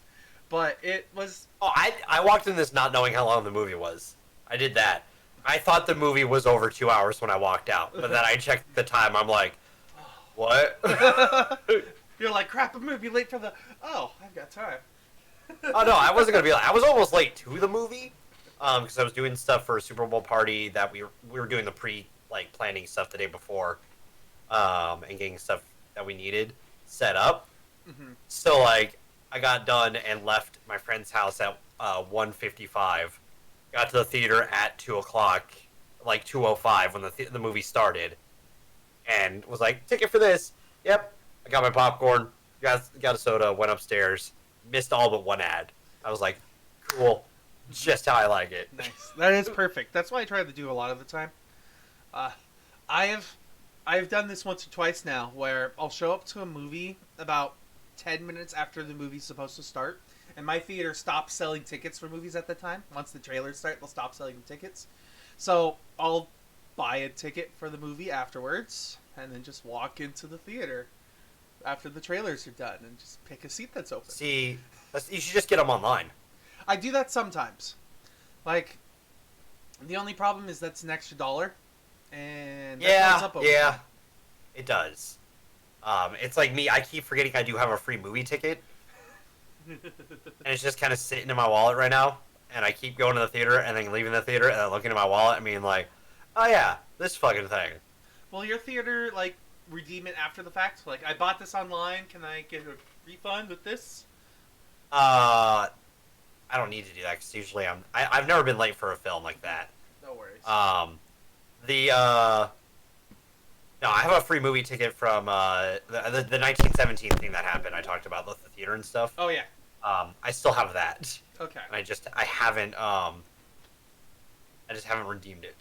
But it was... Oh, I walked in this not knowing how long the movie was. I did that. I thought the movie was over 2 hours when I walked out, but then I checked the time. I'm like, what? You're like, crap, I'm going to be late for the... Oh, I've got time. Oh, no, I wasn't going to be late. I was almost late to the movie because I was doing stuff for a Super Bowl party that we were doing the planning stuff the day before and getting stuff that we needed set up. Mm-hmm. So, like, I got done and left my friend's house at 1:55. Got to the theater at 2 o'clock, like 2:05 when the movie started, and was like, ticket for this. Yep. I got my popcorn, got a soda, went upstairs, missed all but one ad. I was like, cool, just how I like it. Nice. That is perfect. That's what I try to do a lot of the time. I've done this once or twice now, where I'll show up to a movie about 10 minutes after the movie's supposed to start, and my theater stops selling tickets for movies at the time. Once the trailers start, they'll stop selling the tickets. So I'll buy a ticket for the movie afterwards, and then just walk into the theater after the trailers are done, and just pick a seat that's open. See, you should just get them online. I do that sometimes. Like, the only problem is that's an extra $1, and that adds up over time. It does. It's like me. I keep forgetting I do have a free movie ticket, and it's just kind of sitting in my wallet right now. And I keep going to the theater and then leaving the theater and then looking at my wallet and being like, "Oh yeah, this fucking thing." Will your theater redeem it after the fact? Like, I bought this online. Can I get a refund with this? I don't need to do that because usually I've never been late for a film like that. No worries. No, I have a free movie ticket from the 1917 thing that happened. I talked about the theater and stuff. Oh yeah. I still have that. Okay. And I just haven't redeemed it.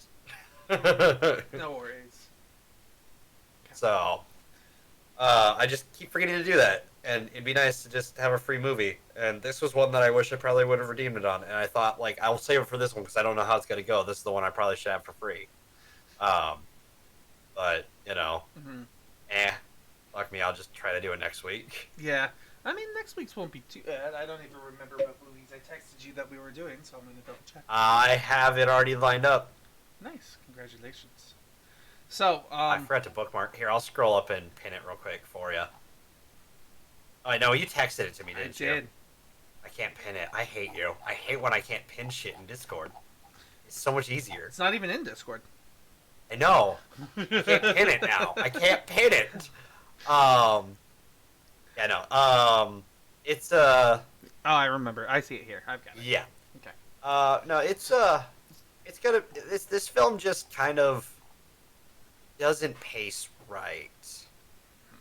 No worries. So, I just keep forgetting to do that, and it'd be nice to just have a free movie. And this was one that I wish I probably would have redeemed it on. And I thought, I'll save it for this one because I don't know how it's gonna go. This is the one I probably should have for free. But fuck me. I'll just try to do it next week. Yeah. I mean, next week's won't be too bad. I don't even remember what movies I texted you that we were doing, so I'm gonna double check. I have it already lined up. Nice. Congratulations. So, I forgot to bookmark. Here, I'll scroll up and pin it real quick for you. Oh, I know. You texted it to me, didn't you? I did. I can't pin it. I hate you. I hate when I can't pin shit in Discord. It's so much easier. It's not even in Discord. I know. I can't pin it now. I can't pin it. Yeah, no. It's Oh, I remember. I see it here. I've got it. Yeah. Okay. No, it's gonna. This film just kind of doesn't pace right.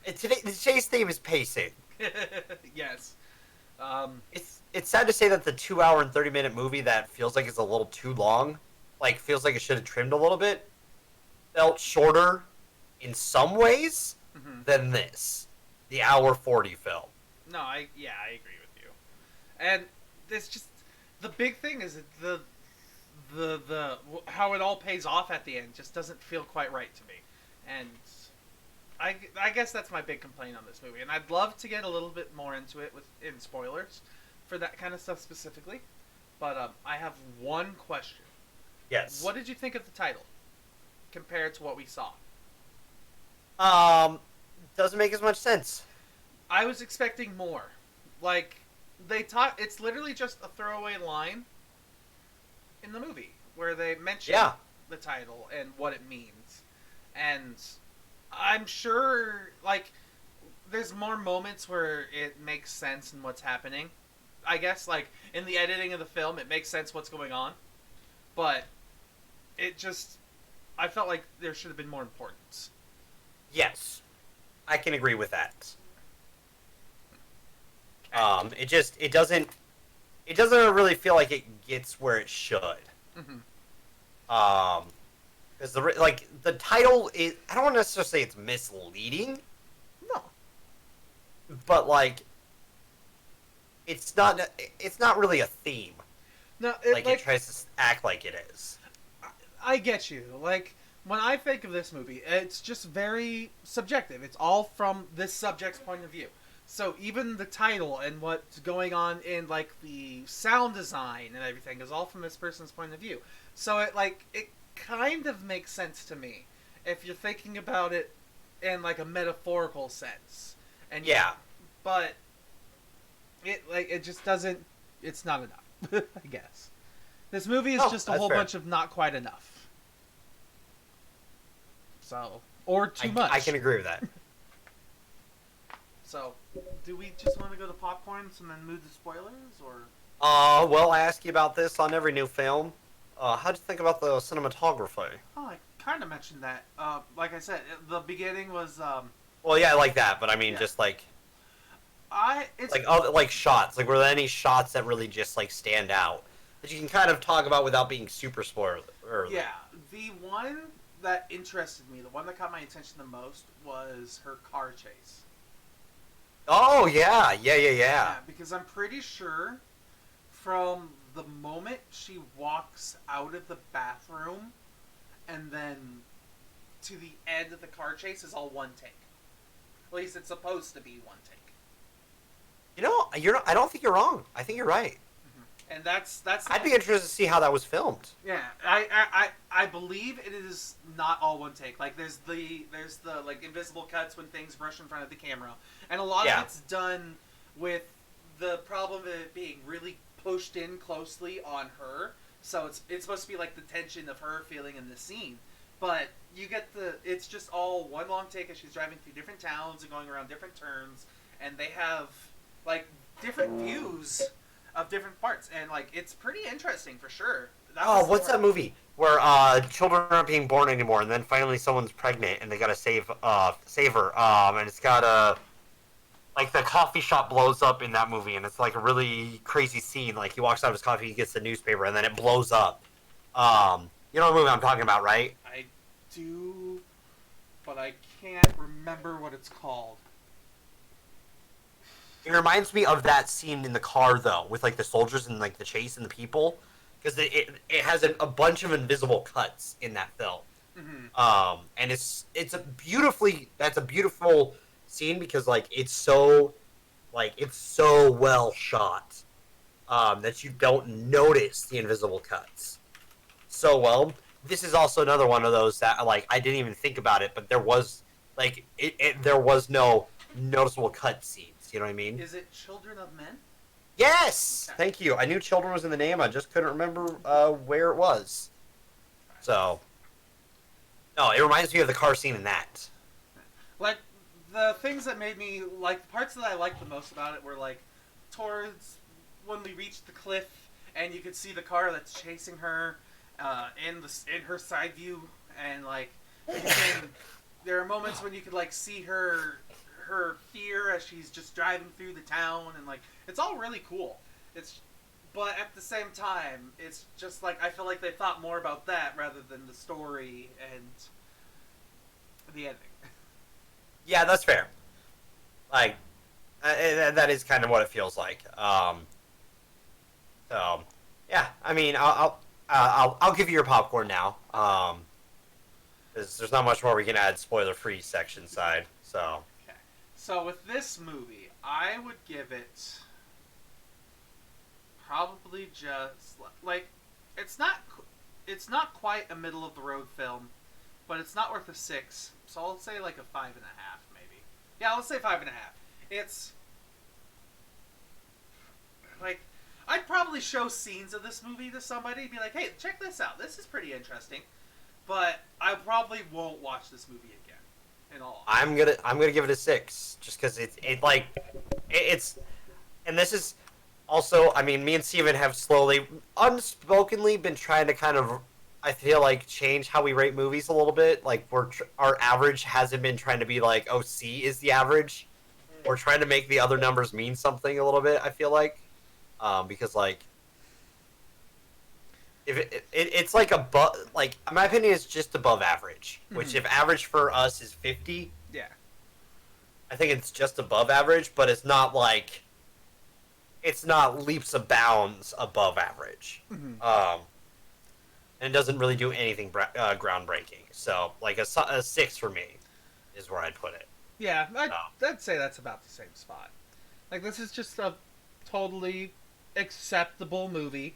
Today's theme is pacing. Yes. It's sad to say that the 2 hour and 30-minute movie that feels like it's a little too long, feels like it should have trimmed a little bit, felt shorter in some ways than this, the hour 40 film. No, I agree with you. And this just the big thing is that the how it all pays off at the end just doesn't feel quite right to me. And I guess that's my big complaint on this movie. And I'd love to get a little bit more into it in spoilers for that kind of stuff specifically. But I have one question. Yes. What did you think of the title compared to what we saw? Doesn't make as much sense. I was expecting more. It's literally just a throwaway line in the movie where they mention the title and what it means. And I'm sure, there's more moments where it makes sense in what's happening. I guess, in the editing of the film, it makes sense what's going on. But I felt like there should have been more importance. Yes. I can agree with that. It doesn't really feel like it gets where it should. Because the title is, I don't want to necessarily say it's misleading. No. But it's not really a theme. No, it tries to act like it is. I get you. when I think of this movie, it's just very subjective. It's all from this subject's point of view. So even the title and what's going on in like the sound design and everything is all from this person's point of view. So it kind of makes sense to me if you're thinking about it in like a metaphorical sense. And Yeah. but it just doesn't. It's not enough. I guess this movie is just a whole bunch of not quite enough. So or too much. I can agree with that. So, do we just want to go to popcorns and then move to spoilers, or? Well, I ask you about this on every new film. How'd you think about the cinematography? Oh, I kind of mentioned that. Like I said, the beginning was. Well, yeah, I like that, but I mean, just like. It's like shots. Like, were there any shots that really just like stand out that you can kind of talk about without being super spoiler? Yeah, the one that interested me, the one that caught my attention the most, was her car chase. Oh yeah. Because I'm pretty sure from the moment she walks out of the bathroom and then to the end of the car chase is all one take. At least it's supposed to be one take. You know, I don't think you're wrong. I think you're right. Mm-hmm. And that's. I'd be interested to see how that was filmed. Yeah, I believe it is not all one take. Like there's the like invisible cuts when things brush in front of the camera, and a lot of it's done with the problem of it being really pushed in closely on her. So it's supposed to be like the tension of her feeling in the scene, but you get it's just all one long take as she's driving through different towns and going around different turns, and they have like different views of different parts, and like it's pretty interesting for sure. What's that movie where children aren't being born anymore, and then finally someone's pregnant and they gotta save her, and it's got like the coffee shop blows up in that movie, and it's like a really crazy scene. Like he walks out of his coffee, he gets the newspaper, and then it blows up. You know the movie I'm talking about, right? I do, but I can't remember what it's called. It reminds me of that scene in the car, though, with like the soldiers and like the chase and the people, because it has a bunch of invisible cuts in that film. Mm-hmm. And it's a beautiful scene because like it's so well shot that you don't notice the invisible cuts so well. This is also another one of those that like I didn't even think about it, but there was like there was no noticeable cut scenes. You know what I mean? Is it Children of Men? Yes! Okay. Thank you. I knew Children was in the name. I just couldn't remember where it was. So, no, it reminds me of the car scene in that. Like, the things that made me, like, the parts that I liked the most about it were, like, towards when we reached the cliff and you could see the car that's chasing her in her side view, and, like, there are moments when you could, like, see her fear as she's just driving through the town, and like it's all really cool. But at the same time, it's just like I feel like they thought more about that rather than the story and the ending. Yeah, that's fair. Like that is kind of what it feels like. So yeah, I mean, I'll give you your popcorn now. There's not much more we can add spoiler-free section side. So. So with this movie, I would give it probably just like it's not quite a middle of the road film, but it's not worth a 6. So I'll say like a 5.5 maybe. Yeah, let's say 5.5. It's like I'd probably show scenes of this movie to somebody and be like, "Hey, check this out. This is pretty interesting." But I probably won't watch this movie again. I'm gonna give it a 6 just because it's and this is also, I mean, me and Steven have slowly unspokenly been trying to kind of, I feel like, change how we rate movies a little bit. Like our average hasn't been trying to be like, oh, C is the average. We're trying to make the other numbers mean something a little bit, I feel like, because like if it's like above, like in my opinion, it's just above average. Which if average for us is 50, yeah, I think it's just above average, but it's not like it's not leaps and bounds above average. and it doesn't really do anything groundbreaking. So like a 6 for me is where I'd put it. Yeah, I'd say that's about the same spot. Like, this is just a totally acceptable movie.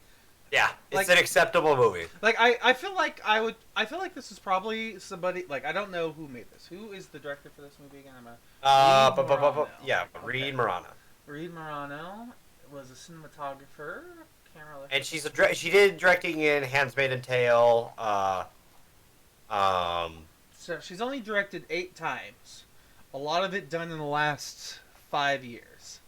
Yeah, it's like, an acceptable movie. Like, I feel like I feel like this is probably somebody, like, I don't know who made this. Who is the director for this movie again? Yeah, Reed Morano. Reed Morano was a cinematographer. Camera. And she did directing in *Handmaid's Tale*. So she's only directed 8 times. A lot of it done in the last 5 years.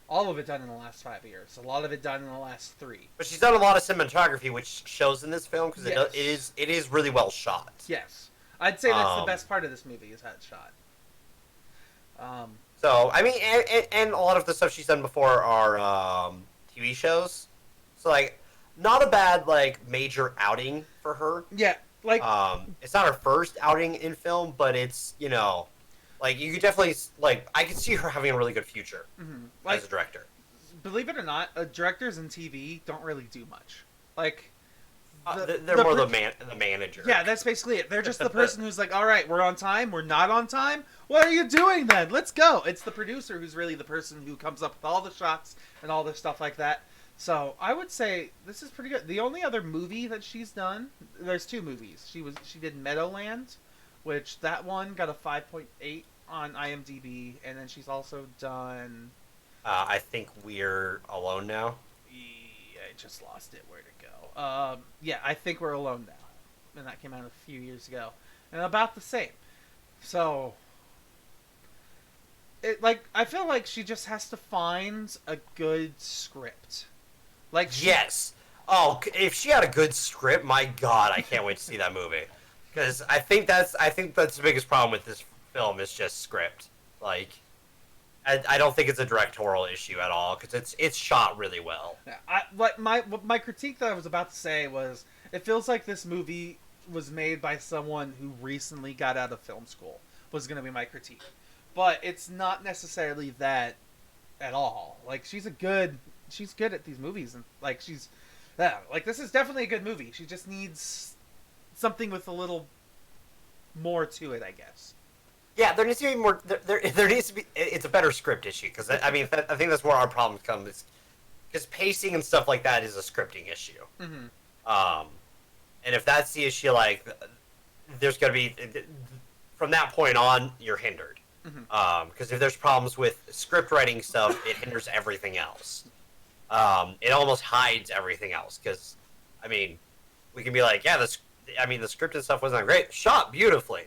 All of it done in the last 5 years. A lot of it done in the last 3. But she's done a lot of cinematography, which shows in this film because Yes. it is really well shot. Yes, I'd say that's the best part of this movie is how it's shot. So I mean, and a lot of the stuff she's done before are TV shows. So like, not a bad like major outing for her. Yeah, like it's not her first outing in film, but it's like you could definitely like I could see her having a really good future like, as a director. Believe it or not, directors in TV don't really do much. Like they're more the manager. Yeah, that's basically it. They're just the person who's like, all right, we're on time, we're not on time. What are you doing then? Let's go. It's the producer who's really the person who comes up with all the shots and all this stuff like that. So I would say this is pretty good. The only other movie that she's done, there's 2 movies. She did Meadowland, which that one got a 5.8 on IMDb, and then she's also done. I think we're alone now. I just lost it. Where'd it go? Yeah, I think we're alone now, and that came out a few years ago, and about the same. So, I feel like she just has to find a good script. Yes. Oh, if she had a good script, my God, I can't wait to see that movie. Because I think that's the biggest problem with this film is just script. Like, I don't think it's a directorial issue at all because it's shot really well. My critique that I was about to say was it feels like this movie was made by someone who recently got out of film school. Was going to be my critique, but it's not necessarily that at all. Like she's good at these movies, and like this is definitely a good movie. She just needs something with a little more to it, I guess. Yeah, there needs to be more. There needs to be. It's a better script issue because I mean I think that's where our problems come. Because pacing and stuff like that is a scripting issue. Mm-hmm. And if that's the issue, like there's gonna be from that point on you're hindered. Because if there's problems with script writing stuff, it hinders everything else. It almost hides everything else. Because I mean, we can be like, yeah, the script and stuff wasn't great, shot beautifully.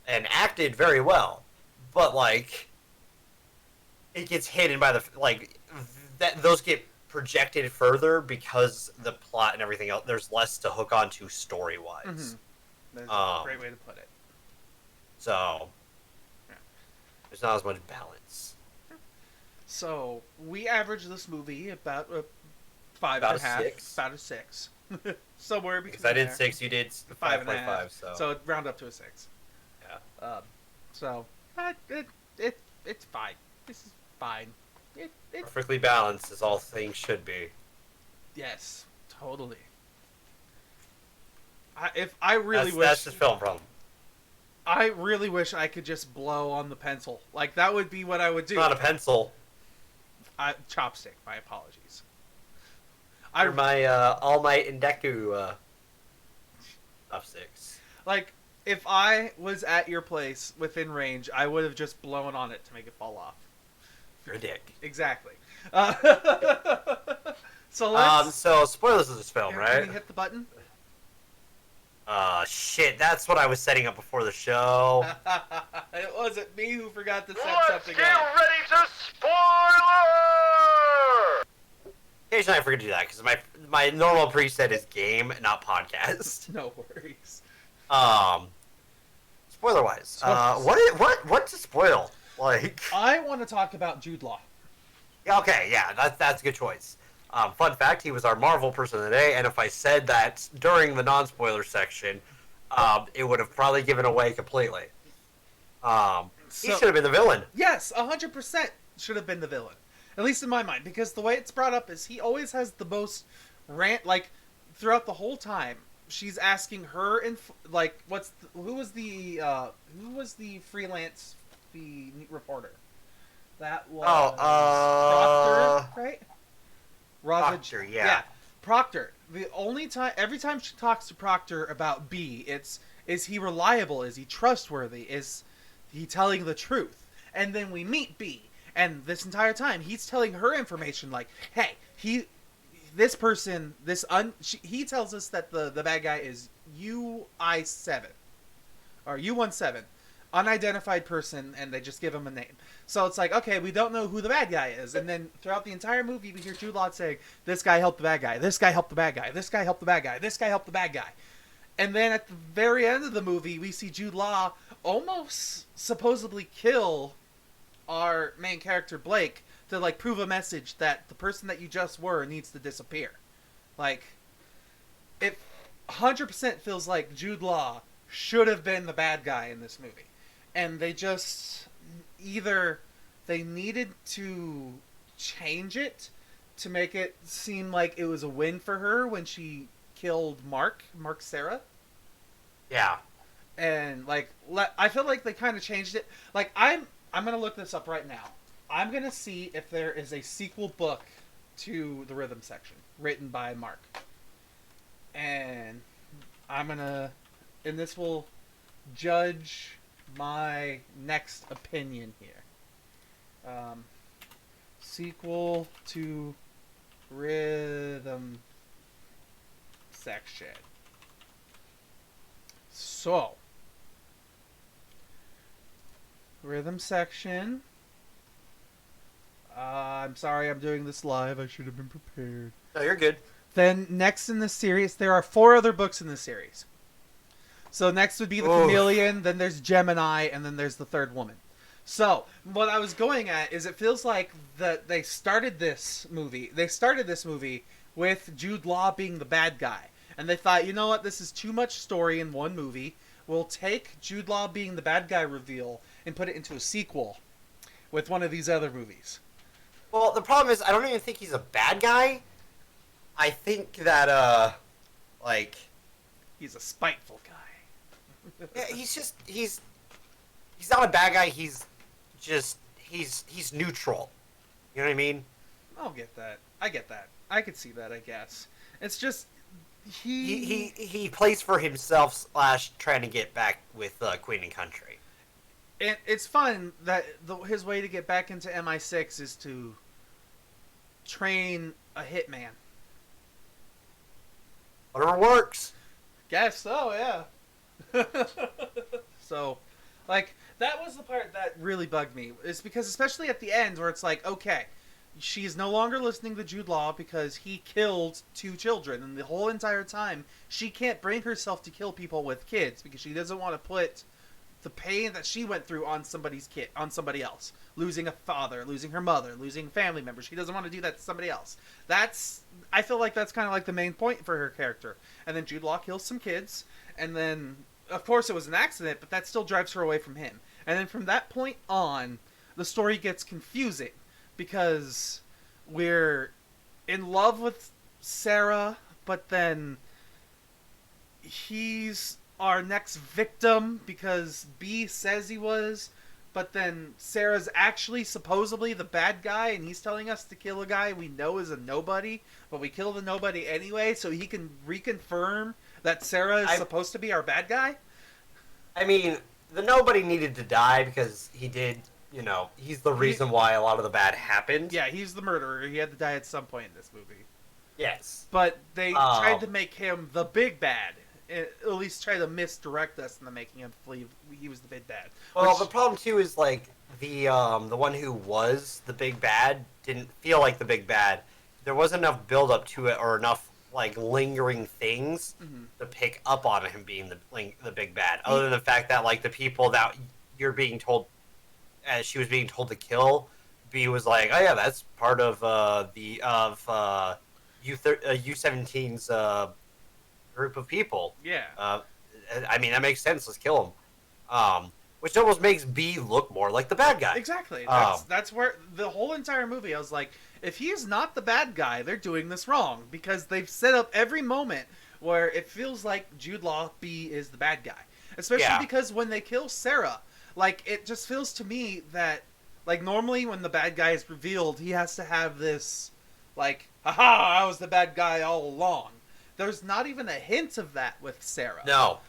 And acted very well, but like it gets hidden by those get projected further because the plot and everything else. There's less to hook onto story wise. That's a great way to put it. So there's not as much balance. So we average this movie about a 5.5, about a 6, somewhere between. Because I did 6, you did 5.5, so round up to a 6. So it's fine. This is fine. It's perfectly balanced as all things should be. Yes, totally. I really wish that's the film problem. I really wish I could just blow on the pencil. Like that would be what I would do. It's not a pencil. Chopstick. My apologies. You're my All Might and Deku chopsticks. Like. If I was at your place within range, I would have just blown on it to make it fall off. You're a dick. Exactly. So let's... So spoilers of this film, right? Can you hit the button? Shit, that's what I was setting up before the show. It wasn't me who forgot to set something Let's get up. ready to spoiler! Occasionally I forget to do that because my normal preset is game, not podcast. No worries. Spoiler wise, what to spoil? Like, I want to talk about Jude Law. Okay, yeah, that's a good choice. Fun fact: he was our Marvel person of the day, and if I said that during the non-spoiler section, it would have probably given away completely. He should have been the villain. Yes, 100% should have been the villain, at least in my mind, because the way it's brought up is he always has the most rant. Like throughout the whole time, she's asking her and like, who was the freelance reporter? That was Proctor, right? Proctor, yeah. Proctor. The only time, every time she talks to Proctor about B, it's, is he reliable? Is he trustworthy? Is he telling the truth? And then we meet B, and this entire time he's telling her information like, hey, this person, he tells us that the bad guy is UI7 or U17, unidentified person, and they just give him a name. So it's like, okay, we don't know who the bad guy is, and then throughout the entire movie we hear Jude Law saying, this guy helped the bad guy, this guy helped the bad guy, this guy helped the bad guy, this guy helped the bad guy. And then at the very end of the movie we see Jude Law almost supposedly kill our main character Blake to like prove a message that the person that you just were needs to disappear. Like, it 100% feels like Jude Law should have been the bad guy in this movie. And they just, either they needed to change it to make it seem like it was a win for her when she killed Mark Serra. Yeah. And like, I feel like they kind of changed it. Like, I'm gonna look this up right now. I'm gonna see if there is a sequel book to the Rhythm Section written by Mark, and and this will judge my next opinion here. Sequel to Rhythm Section. So, Rhythm Section. I'm sorry I'm doing this live. I should have been prepared. No, you're good. Then next in the series, there are 4 other books in the series. So next would be the Chameleon, then there's Gemini, and then there's the Third Woman. So what I was going at is, it feels like that they started this movie with Jude Law being the bad guy. And they thought, you know what, this is too much story in one movie. We'll take Jude Law being the bad guy reveal and put it into a sequel with one of these other movies. Well, the problem is, I don't even think he's a bad guy. I think that, like... He's a spiteful guy. Yeah, he's not a bad guy, he's neutral. You know what I mean? I'll get that. I get that. I could see that, I guess. It's just... He plays for himself / trying to get back with Queen and Country. And it's fun that his way to get back into MI6 is to train a hitman. Whatever works. Guess so, yeah. So, like, that was the part that really bugged me. It's because, especially at the end, where it's like, okay, she's no longer listening to Jude Law because he killed 2 children. And the whole entire time, she can't bring herself to kill people with kids because she doesn't want to put the pain that she went through on somebody's kid, on somebody else. Losing a father, losing her mother, losing family members. She doesn't want to do that to somebody else. I feel like that's kind of like the main point for her character. And then Jude Law kills some kids, and then, of course it was an accident, but that still drives her away from him. And then from that point on, the story gets confusing, because we're in love with Sarah, but then he's our next victim because B says he was, but then Sarah's actually supposedly the bad guy, and he's telling us to kill a guy we know is a nobody, but we kill the nobody anyway so he can reconfirm that Sarah is supposed to be our bad guy. I mean, the nobody needed to die because he did, you know, he's the reason why a lot of the bad happened. Yeah, he's the murderer. He had to die at some point in this movie. Yes. But they tried to make him the big bad. At least try to misdirect us into making him believe he was the big bad. Well, the problem too is, like, the one who was the big bad didn't feel like the big bad. There wasn't enough build up to it, or enough like lingering things to pick up on him being the big bad. Other than the fact that, like, the people that you're being told, as she was being told to kill, B was like, oh yeah, that's part of U17's group of people. Yeah. I mean, that makes sense. Let's kill him. which almost makes B look more like the bad guy. Exactly. Um, That's where the whole entire movie, I was like, if he's not the bad guy, they're doing this wrong, because they've set up every moment where it feels like Jude Law B is the bad guy. Especially because when they kill Sarah, like, it just feels to me that, like, normally when the bad guy is revealed, he has to have this, like, haha, I was the bad guy all along. There's not even a hint of that with Sarah. No.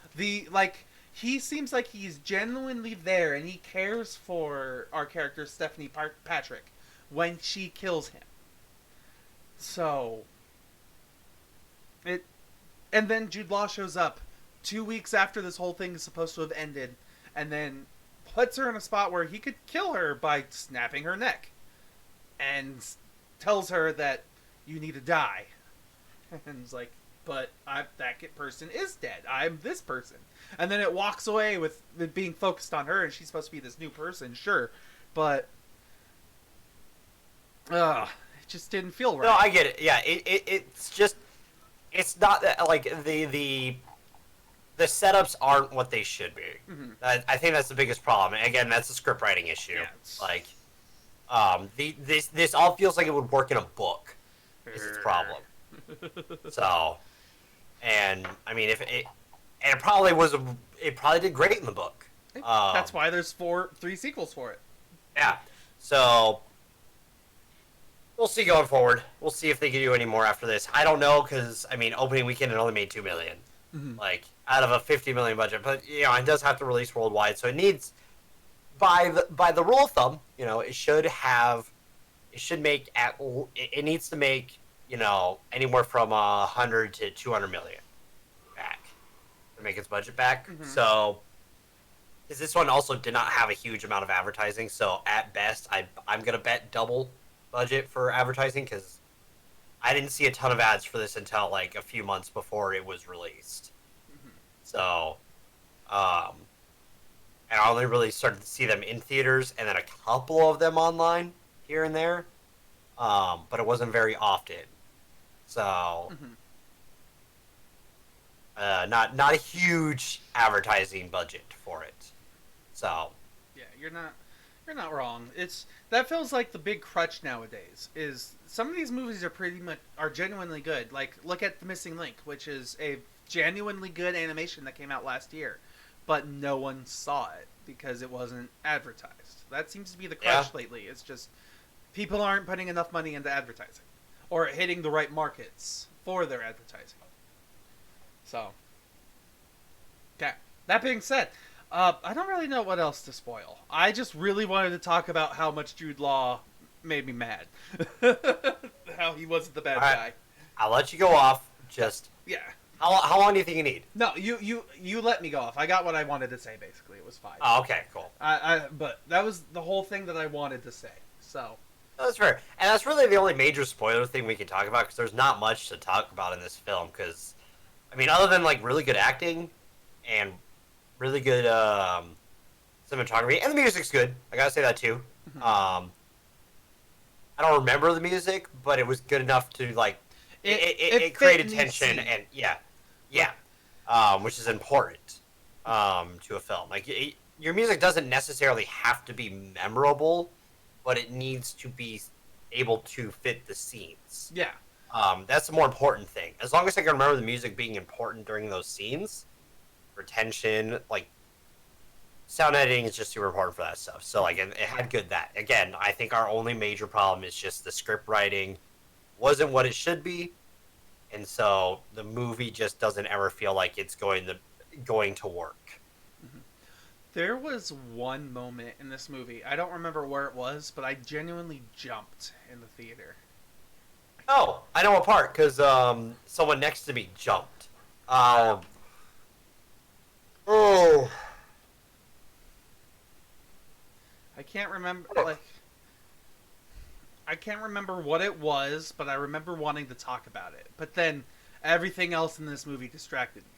He seems like he's genuinely there, and he cares for our character, Stephanie Patrick, when she kills him. So, and then Jude Law shows up 2 weeks after this whole thing is supposed to have ended, and then puts her in a spot where he could kill her by snapping her neck, and tells her that you need to die. And it's like, but that person is dead. I'm this person. And then it walks away with it being focused on her, and she's supposed to be this new person, sure. But, it just didn't feel right. No, I get it. Yeah, it's just, it's not that, like, the setups aren't what they should be. Mm-hmm. I think that's the biggest problem. And again, that's a script writing issue. Yeah, like, this all feels like it would work in a book. Is its problem. So, and I mean, it probably did great in the book. That's why there's 3 sequels for it. Yeah. So we'll see going forward. We'll see if they can do any more after this. I don't know, because I mean, opening weekend it only made $2 million, like, out of a $50 million budget. But you know, it does have to release worldwide, so it needs, by the rule of thumb, you know, it needs to make, you know, anywhere from 100 to 200 million back to make its budget back. So, because this one also did not have a huge amount of advertising, so at best, I'm gonna bet double budget for advertising, because I didn't see a ton of ads for this until like a few months before it was released. So, and I only really started to see them in theaters, and then a couple of them online here and there, but it wasn't very often. So, not a huge advertising budget for it. So, yeah, you're not wrong. That feels like the big crutch nowadays. Is some of these movies are genuinely good. Like, look at The Missing Link, which is a genuinely good animation that came out last year, but no one saw it because it wasn't advertised. That seems to be the crutch lately. It's just people aren't putting enough money into advertising, or hitting the right markets for their advertising. So, okay. That being said, I don't really know what else to spoil. I just really wanted to talk about how much Jude Law made me mad. How he wasn't the bad guy. I'll let you go off. Just How long do you think you need? No, you let me go off. I got what I wanted to say. Basically, it was fine. Oh, okay, cool. But that was the whole thing that I wanted to say. So. That's fair. And that's really the only major spoiler thing we can talk about, because there's not much to talk about in this film. Because, I mean, other than, like, really good acting and really good cinematography, and the music's good. I gotta say that, too. I don't remember the music, but it was good enough to, like, it created tension, and, which is important to a film. Like, your music doesn't necessarily have to be memorable, but it needs to be able to fit the scenes. Yeah. That's the more important thing. As long as I can remember the music being important during those scenes, for tension, like, sound editing is just super important for that stuff. So, like, it had good that. Again, I think our only major problem is just the script writing wasn't what it should be, and so the movie just doesn't ever feel like it's going to work. There was one moment in this movie, I don't remember where it was, but I genuinely jumped in the theater. Oh, I know a part, because someone next to me jumped. I can't remember, I can't remember what it was, but I remember wanting to talk about it. But then everything else in this movie distracted me.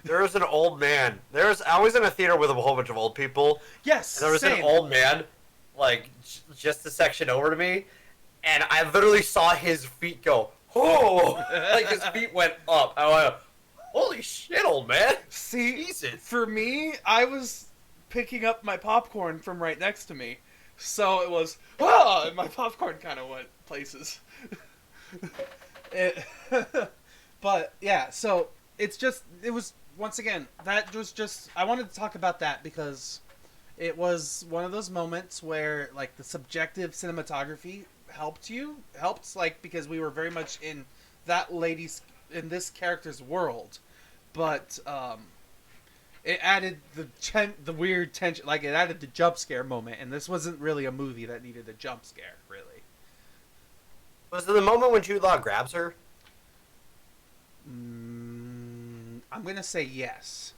There was an old man. I was in a theater with a whole bunch of old people. Yes, and there was an old man, like, just a section over to me, and I literally saw his feet go, oh! Like, his feet went up. I went, holy shit, old man. See, Jesus. For me, I was picking up my popcorn from right next to me. So it was, oh, and my popcorn kind of went places. But, yeah, so it was, once again, that was just, I wanted to talk about that because it was one of those moments where, like, the subjective cinematography helped, like, because we were very much in in this character's world. But, it added the weird tension, like, it added the jump scare moment, and this wasn't really a movie that needed a jump scare, really. Was it the moment when Jude Law grabs her? I'm gonna say yes.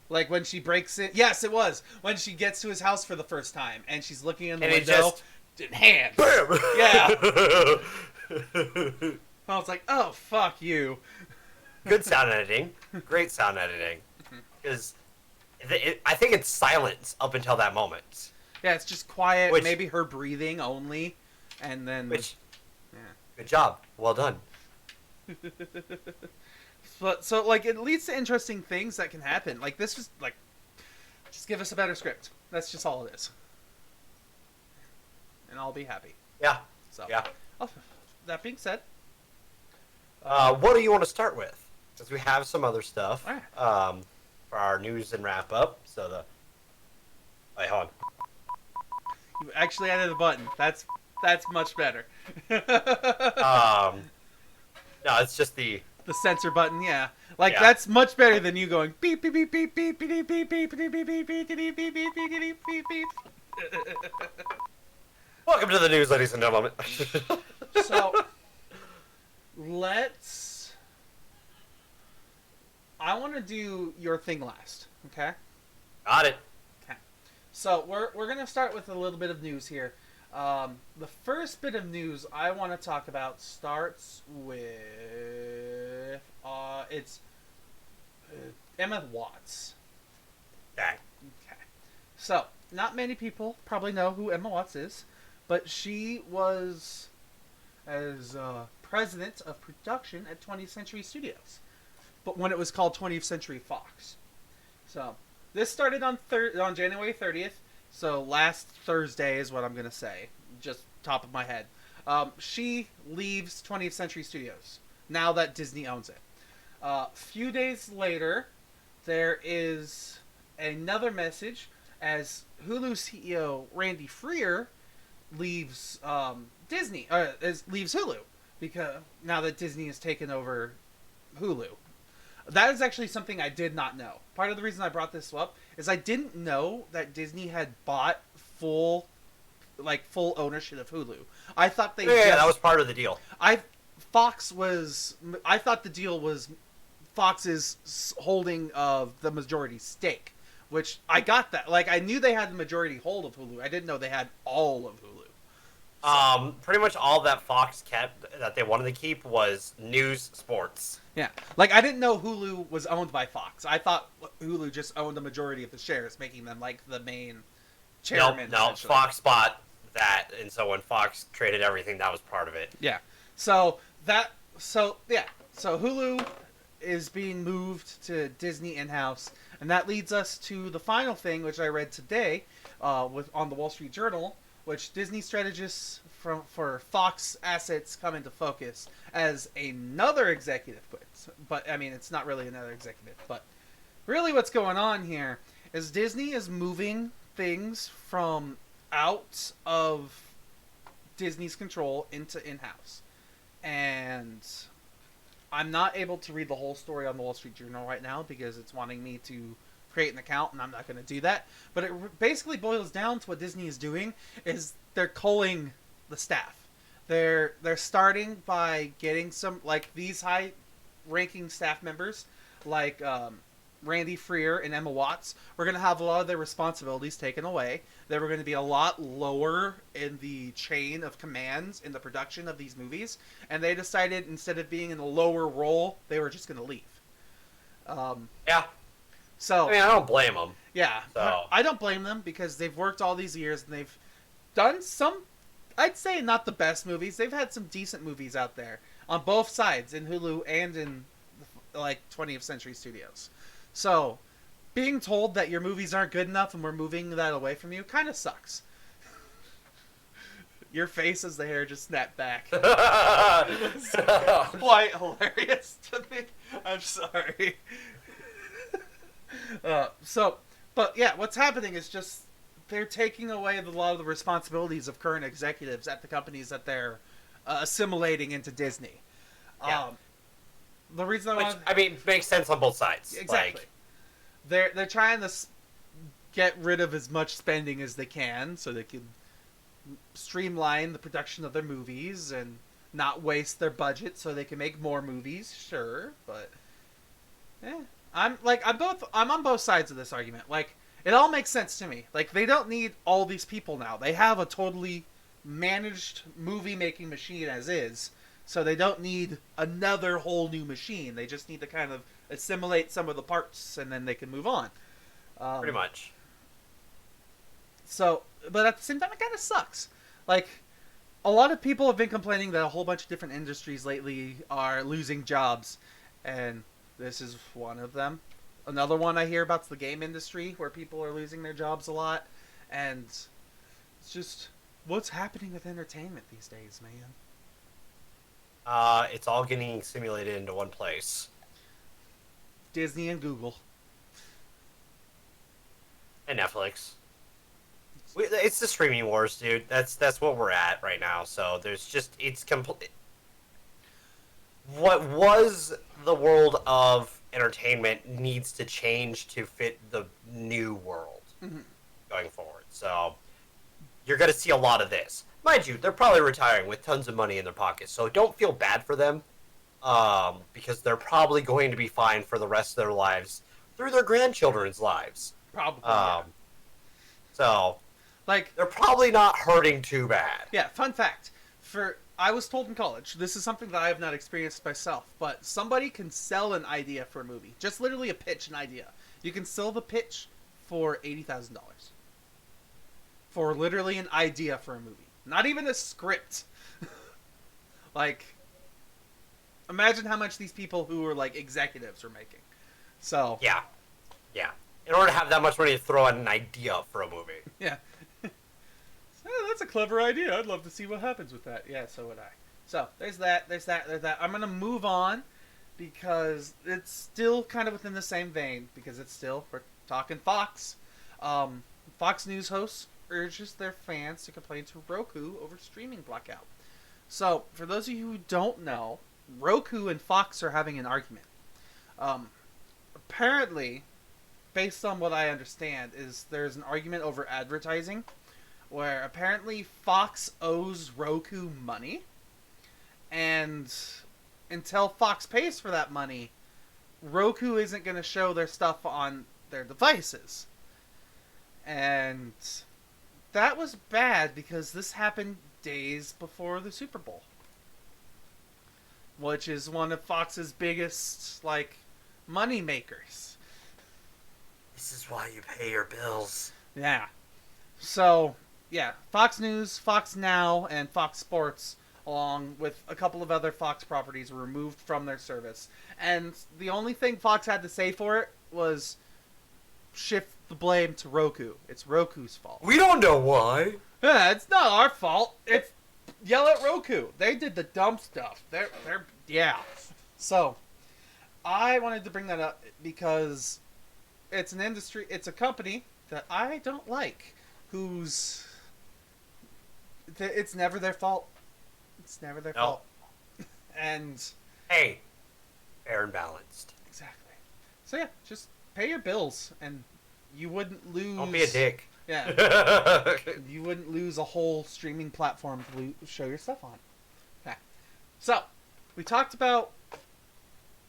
Like, when she breaks it. Yes, it was. When she gets to his house for the first time, and she's looking in the window. In hand. Bam! Yeah. I was like, oh, fuck you. Good sound editing. Great sound editing. Because I think it's silence up until that moment. Yeah, it's just quiet, maybe her breathing only, and then... yeah. Good job. Well done. So, like, it leads to interesting things that can happen. Like, this is, like, just give us a better script. That's just all it is. And I'll be happy. Yeah. So, yeah. That being said... what do you want to start with? Because we have some other stuff. All right. For our news and wrap up. So wait, hold on. You actually added a button. That's much better. No, it's just the censor button, yeah. Like, yeah. That's much better than you going beep beep beep beep beep beep beep beep beep beep beep beep beep beep beep beep beep beep. Welcome to the news, ladies and gentlemen. So I want to do your thing last, okay? Got it. Okay. So we're gonna start with a little bit of news here. The first bit of news I want to talk about starts with it's Emma Watts. Dang. Okay. So not many people probably know who Emma Watts is, but she was as president of production at 20th Century Studios, but when it was called 20th Century Fox. So this started on January 30th. So last Thursday is what I'm going to say, just top of my head. She leaves 20th Century Studios now that Disney owns it. Few days later, there is another message as Hulu CEO Randy Freer leaves leaves Hulu because now that Disney has taken over Hulu. That is actually something I did not know. Part of the reason I brought this up is I didn't know that Disney had bought full ownership of Hulu. I thought they Yeah, that was part of the deal. I thought the deal was Fox's holding of the majority stake, which I got that. Like, I knew they had the majority hold of Hulu. I didn't know they had all of Hulu. So. Pretty much all that Fox kept that they wanted to keep was news, sports. Yeah. Like, I didn't know Hulu was owned by Fox. I thought Hulu just owned the majority of the shares, making them, like, the main chairman. No, Fox bought that, and so when Fox traded everything, that was part of it. Yeah. So Hulu is being moved to Disney in-house, and that leads us to the final thing, which I read today on the Wall Street Journal, which Disney strategists for Fox assets come into focus as another executive quits. But, I mean, it's not really another executive. But really what's going on here is Disney is moving things from out of Disney's control into in-house. And I'm not able to read the whole story on the Wall Street Journal right now because it's wanting me to create an account, and I'm not going to do that. But it basically boils down to what Disney is doing is they're culling the staff. They're starting by getting some, like, these high-ranking staff members, like Randy Freer and Emma Watts. We're going to have a lot of their responsibilities taken away. They were going to be a lot lower in the chain of commands in the production of these movies, and they decided instead of being in a lower role, they were just going to leave. Yeah. So I mean, I don't blame them. Yeah, So. I don't blame them because they've worked all these years and they've done some, I'd say not the best movies. They've had some decent movies out there on both sides, in Hulu and in, like, 20th Century Studios. So, being told that your movies aren't good enough and we're moving that away from you kind of sucks. Your face as the hair just snapped back. Quite hilarious to me. I'm sorry. But yeah, what's happening is just they're taking away a lot of the responsibilities of current executives at the companies that they're assimilating into Disney. Yeah. The reason Which, I mean, makes sense on both sides. Exactly. They're trying to get rid of as much spending as they can so they can streamline the production of their movies and not waste their budget so they can make more movies. Sure, but I'm on both sides of this argument. Like, it all makes sense to me. Like, they don't need all these people now. They have a totally managed movie making machine as is. So they don't need another whole new machine. They just need to kind of assimilate some of the parts, and then they can move on. Pretty much. So, but at the same time, it kind of sucks. Like, a lot of people have been complaining that a whole bunch of different industries lately are losing jobs, and this is one of them. Another one I hear about is the game industry, where people are losing their jobs a lot, and it's just what's happening with entertainment these days, man. It's all getting simulated into one place. Disney and Google. And Netflix. It's the streaming wars, dude. That's what we're at right now. So there's just, it's complete. What was the world of entertainment needs to change to fit the new world going forward. So you're going to see a lot of this. Mind you, they're probably retiring with tons of money in their pockets, so don't feel bad for them, because they're probably going to be fine for the rest of their lives through their grandchildren's lives. Probably. Yeah. So, like, they're probably not hurting too bad. Yeah, fun fact. I was told in college, this is something that I have not experienced myself, but somebody can sell an idea for a movie. Just literally a pitch, an idea. You can sell the pitch for $80,000. For literally an idea for a movie. Not even a script. Like, imagine how much these people who are, like, executives are making. So. Yeah. Yeah. In order to have that much money to throw out an idea for a movie. Yeah. That's a clever idea. I'd love to see what happens with that. Yeah, so would I. So, there's that. I'm going to move on because it's still kind of within the same vein because we're talking Fox. Fox News hosts urges their fans to complain to Roku over streaming blackout. So, for those of you who don't know, Roku and Fox are having an argument. Apparently, based on what I understand, is there's an argument over advertising, where apparently Fox owes Roku money, and until Fox pays for that money, Roku isn't going to show their stuff on their devices. And that was bad because this happened days before the Super Bowl, which is one of Fox's biggest, like, money makers. This is why you pay your bills. Yeah. So, yeah, Fox News, Fox Now, and Fox Sports, along with a couple of other Fox properties, were removed from their service. And the only thing Fox had to say for it was shift the blame to Roku. It's Roku's fault. We don't know why. Yeah, it's not our fault. It's yell at Roku. They did the dumb stuff. Yeah. So, I wanted to bring that up because it's a company that I don't like, it's never their fault. It's never their fault. And hey, fair and balanced. Exactly. So yeah, just pay your bills and you wouldn't lose. Don't be a dick. Yeah. You wouldn't lose a whole streaming platform to show your stuff on. Okay. So, we talked about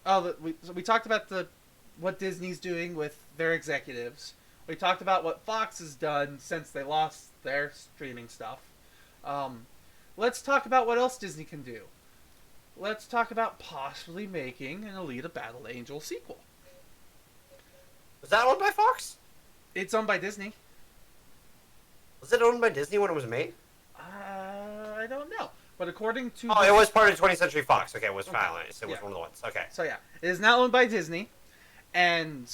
what Disney's doing with their executives. We talked about what Fox has done since they lost their streaming stuff. Let's talk about what else Disney can do. Let's talk about possibly making an Alita Battle Angel sequel. Was that owned by Fox? It's owned by Disney. Was it owned by Disney when it was made? I don't know. But according to... it was part of 20th Century Fox. Okay, it was Okay. finalized. It was one of the ones. Okay. So yeah, it is now owned by Disney. And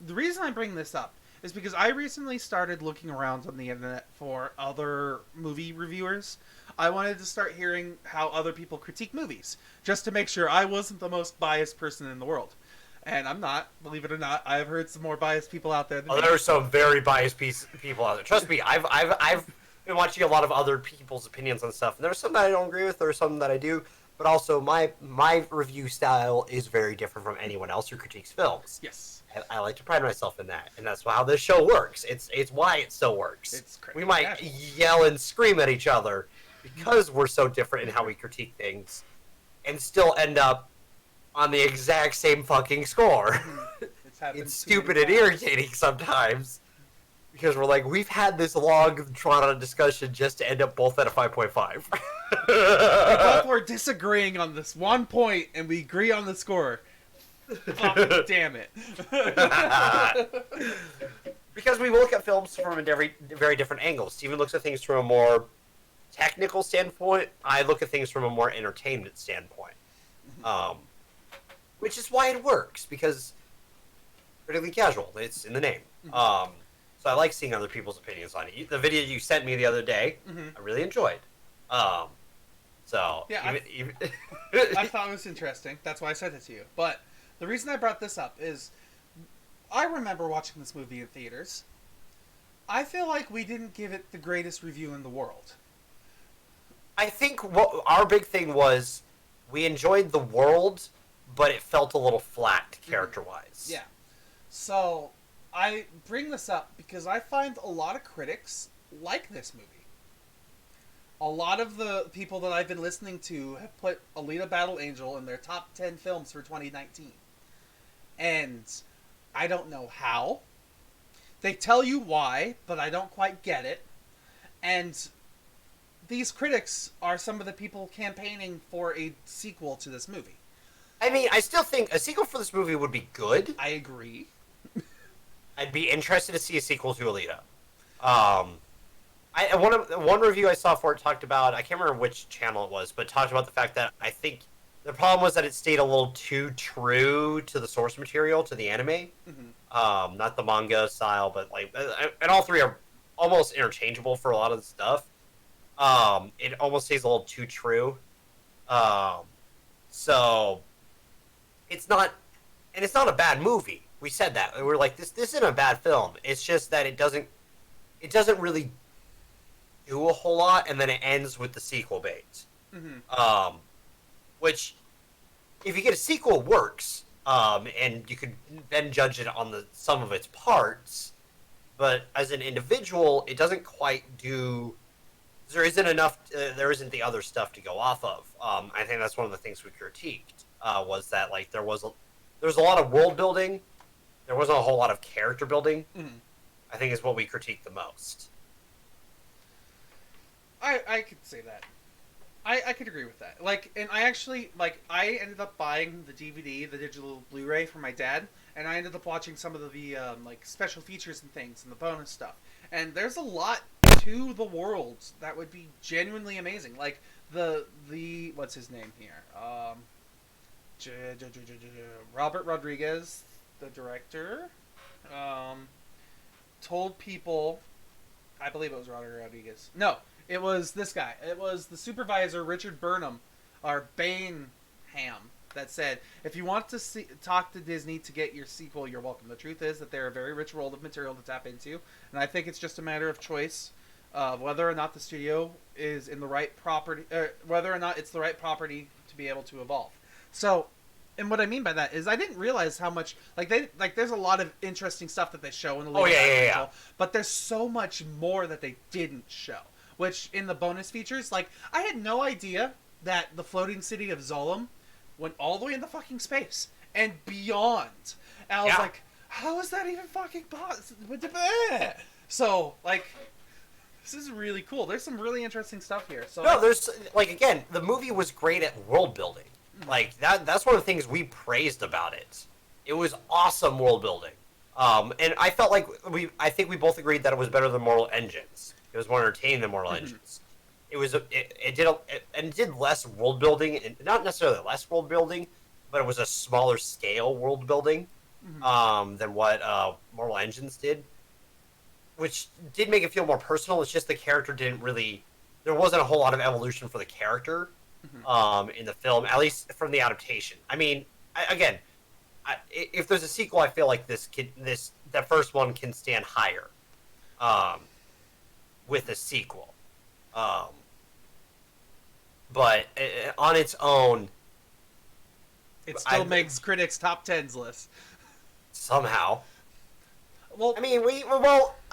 the reason I bring this up is because I recently started looking around on the internet for other movie reviewers. I wanted to start hearing how other people critique movies, just to make sure I wasn't the most biased person in the world. And I'm not, believe it or not. I've heard some more biased people out there than me. There are some very biased people out there. Trust me, I've been watching a lot of other people's opinions on stuff, and there's some that I don't agree with, there's some that I do. But also, my review style is very different from anyone else who critiques films. Yes. And I like to pride myself in that, and that's how this show works. It's why it so works. We might yell and scream at each other because we're so different in how we critique things, and still end up on the exact same fucking score. It's stupid and irritating sometimes, because we're like, we've had this long, drawn-out discussion just to end up both at a 5.5. We both were disagreeing on this one point, and we agree on the score. Fucking damn it. Because we look at films from a very different angle. Steven looks at things from a more technical standpoint. I look at things from a more entertainment standpoint. Which is why it works, because critically casual. It's in the name. So I like seeing other people's opinions on it. The video you sent me the other day, I really enjoyed. So yeah, even I thought it was interesting. That's why I sent it to you. But the reason I brought this up is I remember watching this movie in theaters. I feel like we didn't give it the greatest review in the world. I think what our big thing was, we enjoyed the world, but it felt a little flat character-wise. Yeah. So I bring this up because I find a lot of critics like this movie. A lot of the people that I've been listening to have put Alita Battle Angel in their top 10 films for 2019. And I don't know how. They tell you why, but I don't quite get it. And these critics are some of the people campaigning for a sequel to this movie. I mean, I still think a sequel for this movie would be good. I agree. I'd be interested to see a sequel to Alita. One review I saw for it talked about, I can't remember which channel it was, but talked about the fact that I think the problem was that it stayed a little too true to the source material, to the anime. Not the manga style, but like, and all three are almost interchangeable for a lot of the stuff. It almost stays a little too true. So it's not, and it's not a bad movie. We said that. We're like, this isn't a bad film. It's just that it doesn't really do a whole lot, and then it ends with the sequel bait. Which, if you get a sequel, works. And you could then judge it on the sum of its parts. But as an individual, it doesn't quite do. There isn't enough. There isn't the other stuff to go off of. I think that's one of the things we critiqued. Was that like there was a lot of world building. There wasn't a whole lot of character building. I think is what we critiqued the most. I could say that. I could agree with that. Like, and I actually, like, I ended up buying the DVD, the digital Blu-ray for my dad, and I ended up watching some of the like, special features and things and the bonus stuff. And there's a lot to the world that would be genuinely amazing. Like, the what's his name here? Robert Rodriguez, the director, told people, I believe it was Robert Rodriguez. No, it was this guy. It was the supervisor, Richard Burnham, or Bainham, that said, if you want to talk to Disney to get your sequel, you're welcome. The truth is that they're a very rich world of material to tap into, and I think it's just a matter of choice of whether or not the studio is in the right property, whether or not it's the right property to be able to evolve. So, and what I mean by that is I didn't realize how much, there's a lot of interesting stuff that they show in the yeah. But there's so much more that they didn't show. Which, in the bonus features, like, I had no idea that the floating city of Zolom went all the way into fucking space and beyond. And I was like, how is that even fucking possible? So, like, this is really cool. There's some really interesting stuff here. So no, there's, like, again, the movie was great at world building. Like, that's one of the things we praised about it. It was awesome world building. And I felt like I think we both agreed that it was better than Mortal Engines. It was more entertaining than Mortal Engines. It did less world building, and not necessarily less world building, but it was a smaller scale world building. than what Marvel Engines did, which did make it feel more personal. It's just the character didn't really. There wasn't a whole lot of evolution for the character in the film, at least from the adaptation. I mean, if there's a sequel, I feel like that first one can stand higher with a sequel. But on its own, it still makes critics' top 10s list. Somehow. Well, I mean,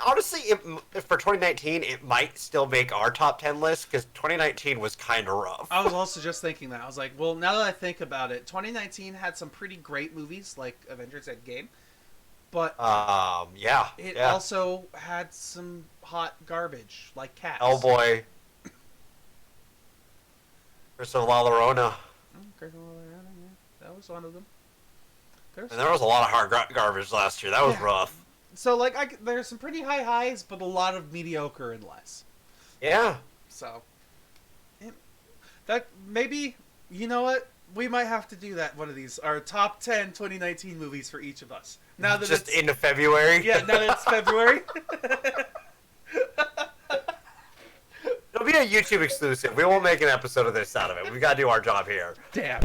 honestly, for 2019, it might still make our top 10 list, because 2019 was kind of rough. I was also just thinking that. I was like, well, now that I think about it, 2019 had some pretty great movies, like Avengers Endgame. But it also had some hot garbage, like Cats. Oh, boy. Christopher La Llorona. That was one of them. And there was a lot of hard garbage last year. That was rough. So, like, there's some pretty high highs, but a lot of mediocre and less. Yeah. So, that maybe, you know what? We might have to do that one of these. Our top 10 2019 movies for each of us. Now that just into February? Yeah, now that it's February. It'll be a YouTube exclusive. We won't make an episode of this out of it. We've got to do our job here. Damn.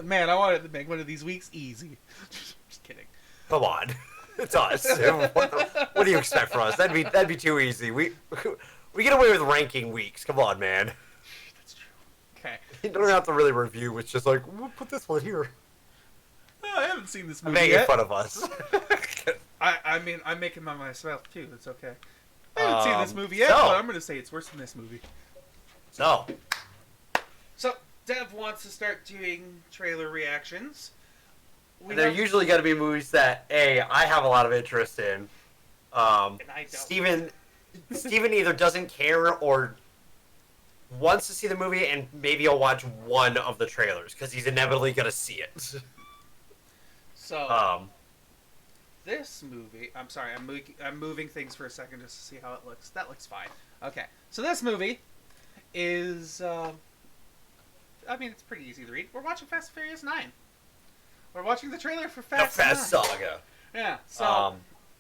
Man, I wanted to make one of these weeks easy. Just kidding. Come on. It's us. What do you expect from us? That'd be too easy. We get away with ranking weeks. Come on, man. That's true. Okay. You don't have to really review. It's just like, we'll put this one here. I haven't seen this movie Making yet. fun of us. I mean, I'm making fun of myself too. It's okay. I haven't seen this movie yet, but I'm going to say it's worse than this movie. So, Dev wants to start doing trailer reactions. They're usually going to be movies that, I have a lot of interest in. And I don't. Steven either doesn't care or wants to see the movie, and maybe he'll watch one of the trailers, because he's inevitably going to see it. So, this movie... I'm sorry, I'm moving things for a second just to see how it looks. That looks fine. Okay, so this movie is... I mean, it's pretty easy to read. We're watching Fast and Furious 9. We're watching the trailer for Fast 9. The Fast Saga. Yeah, so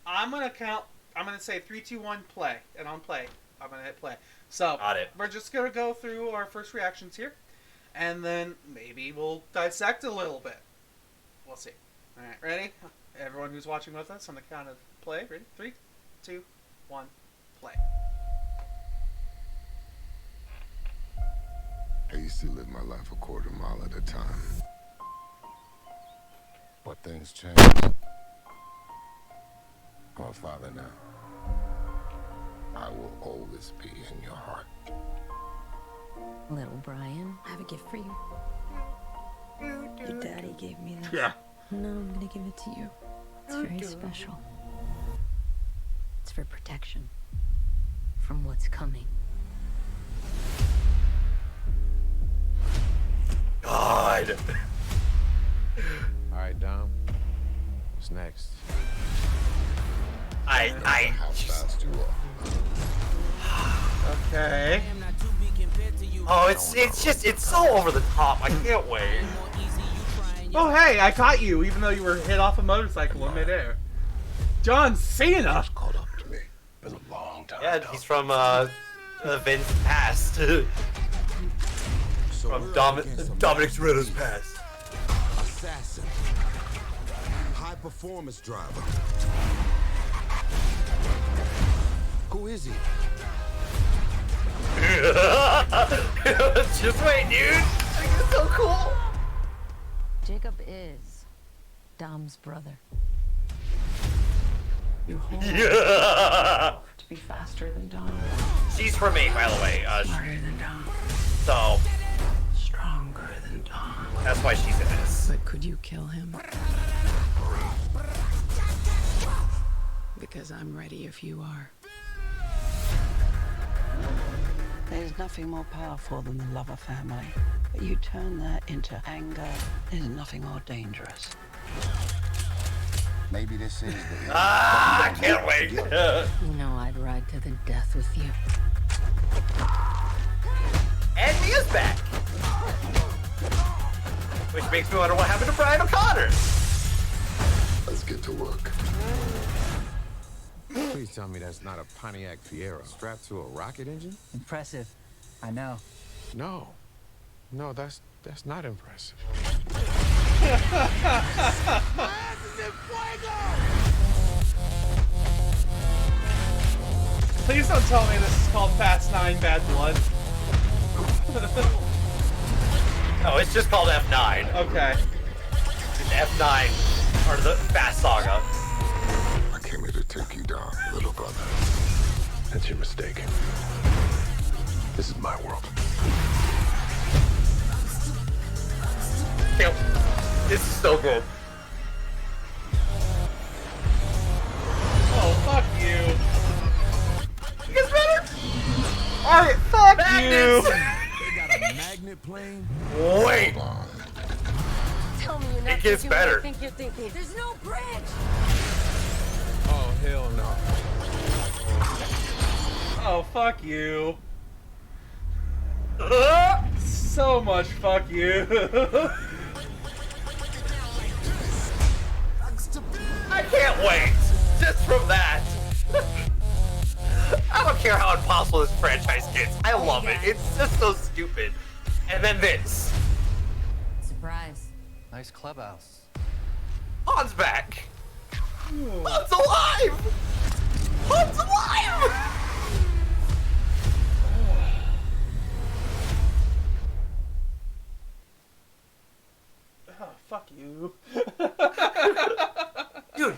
I'm going to count... I'm going to say 3, 2, 1, play. And on play, I'm going to hit play. So, Got it. We're just going to go through our first reactions here. And then maybe we'll dissect a little bit. We'll see. Alright, ready? Everyone who's watching with us on the count of play. Ready? 3, 2, 1, play. I used to live my life a quarter mile at a time. But things change. I'm a father now. I will always be in your heart. Little Brian, I have a gift for you. Your daddy gave me this. Yeah. No, I'm gonna give it to you. It's very special. It's for protection from what's coming. God. Alright, Dom. What's next? How fast you are. Okay. Oh, it's so over the top. I can't wait. Oh, hey, I caught you, even though you were hit off a motorcycle in midair. John Cena! Caught up to me. Been a long time. Yeah, he's from Vince's past. From Dominic Toretto's past. Assassin. High performance driver. Who is he? Just wait, dude. I think it's so cool. Jacob is Dom's brother. You hold Yeah. to be faster than Dom, She's from me, by the way. smarter than Dom, So stronger than Dom. that's why she's in this. But could you kill him? Because I'm ready if you are. There's nothing more powerful than the love of family. But you turn that into anger, there's nothing more dangerous. Maybe this is the end. I can't wait. You know I'd ride to the death with you. And Mia's back. Which makes me wonder what happened to Brian O'Connor. Let's get to work. Please tell me that's not a Pontiac Fiero strapped to a rocket engine? Impressive. I know. No. No, that's not impressive. Please don't tell me this is called Fast 9 Bad Blood. No, it's just called F9. Okay. It's F9, or the Fast Saga. I came here to take you down, little brother. That's your mistake. This is my world. Damn, this is so good. Oh, fuck you. You guys better? Alright, fuck Magnets! you. They got a magnet plane? Wait. Hold on. Tell me you're not It gets thinking better. what I think you're thinking. There's no bridge. Oh, hell no. Oh, fuck you. So much fuck you. I can't wait. Just from that. I don't care how impossible this franchise gets. I love it. It's just so stupid. And then this. Surprise. Nice clubhouse. Han's back. Han's alive. Han's alive. Oh, fuck you. Dude,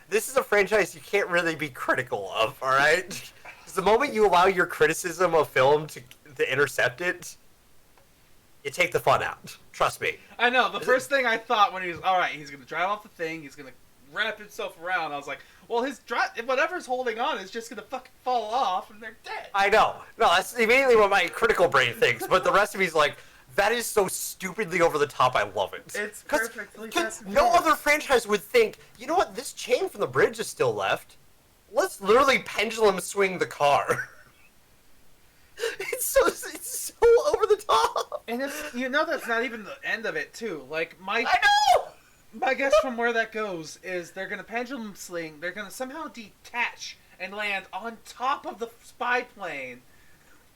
this is a franchise you can't really be critical of, all right? Because the moment you allow your criticism of film to intercept it, you take the fun out. Trust me. I know, the first thing I thought when he was, alright, he's gonna drive off the thing, he's gonna wrap himself around, I was like, well, whatever's holding on is just gonna fucking fall off and they're dead. I know. No, that's immediately what my critical brain thinks, but the rest of me's like, that is so stupidly over the top, I love it. It's perfectly Because no other franchise would think, you know what, this chain from the bridge is still left. Let's literally pendulum swing the car. It's so over the top. And it's, you know, that's not even the end of it, too. Like, I know! my guess from where that goes is they're gonna pendulum sling, they're gonna somehow detach and land on top of the spy plane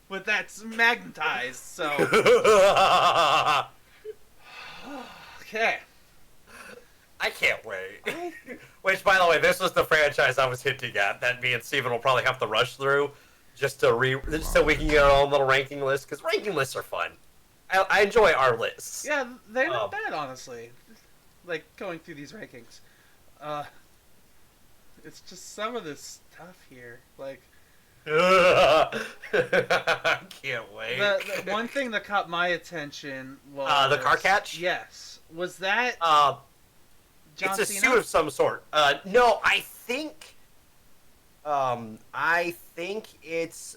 with that's magnetized, so... Okay. I can't wait. Which, by the way, this was the franchise I was hinting at that me and Steven will probably have to rush through just so we can get our own little ranking list, because ranking lists are fun. I enjoy our lists. Yeah, they're not bad, honestly. Like, going through these rankings. It's just some of this stuff here. Like... I can't wait. The one thing that caught my attention was... the car catch? Yes. Was that... John it's a Cena? suit of some sort. No, I think it's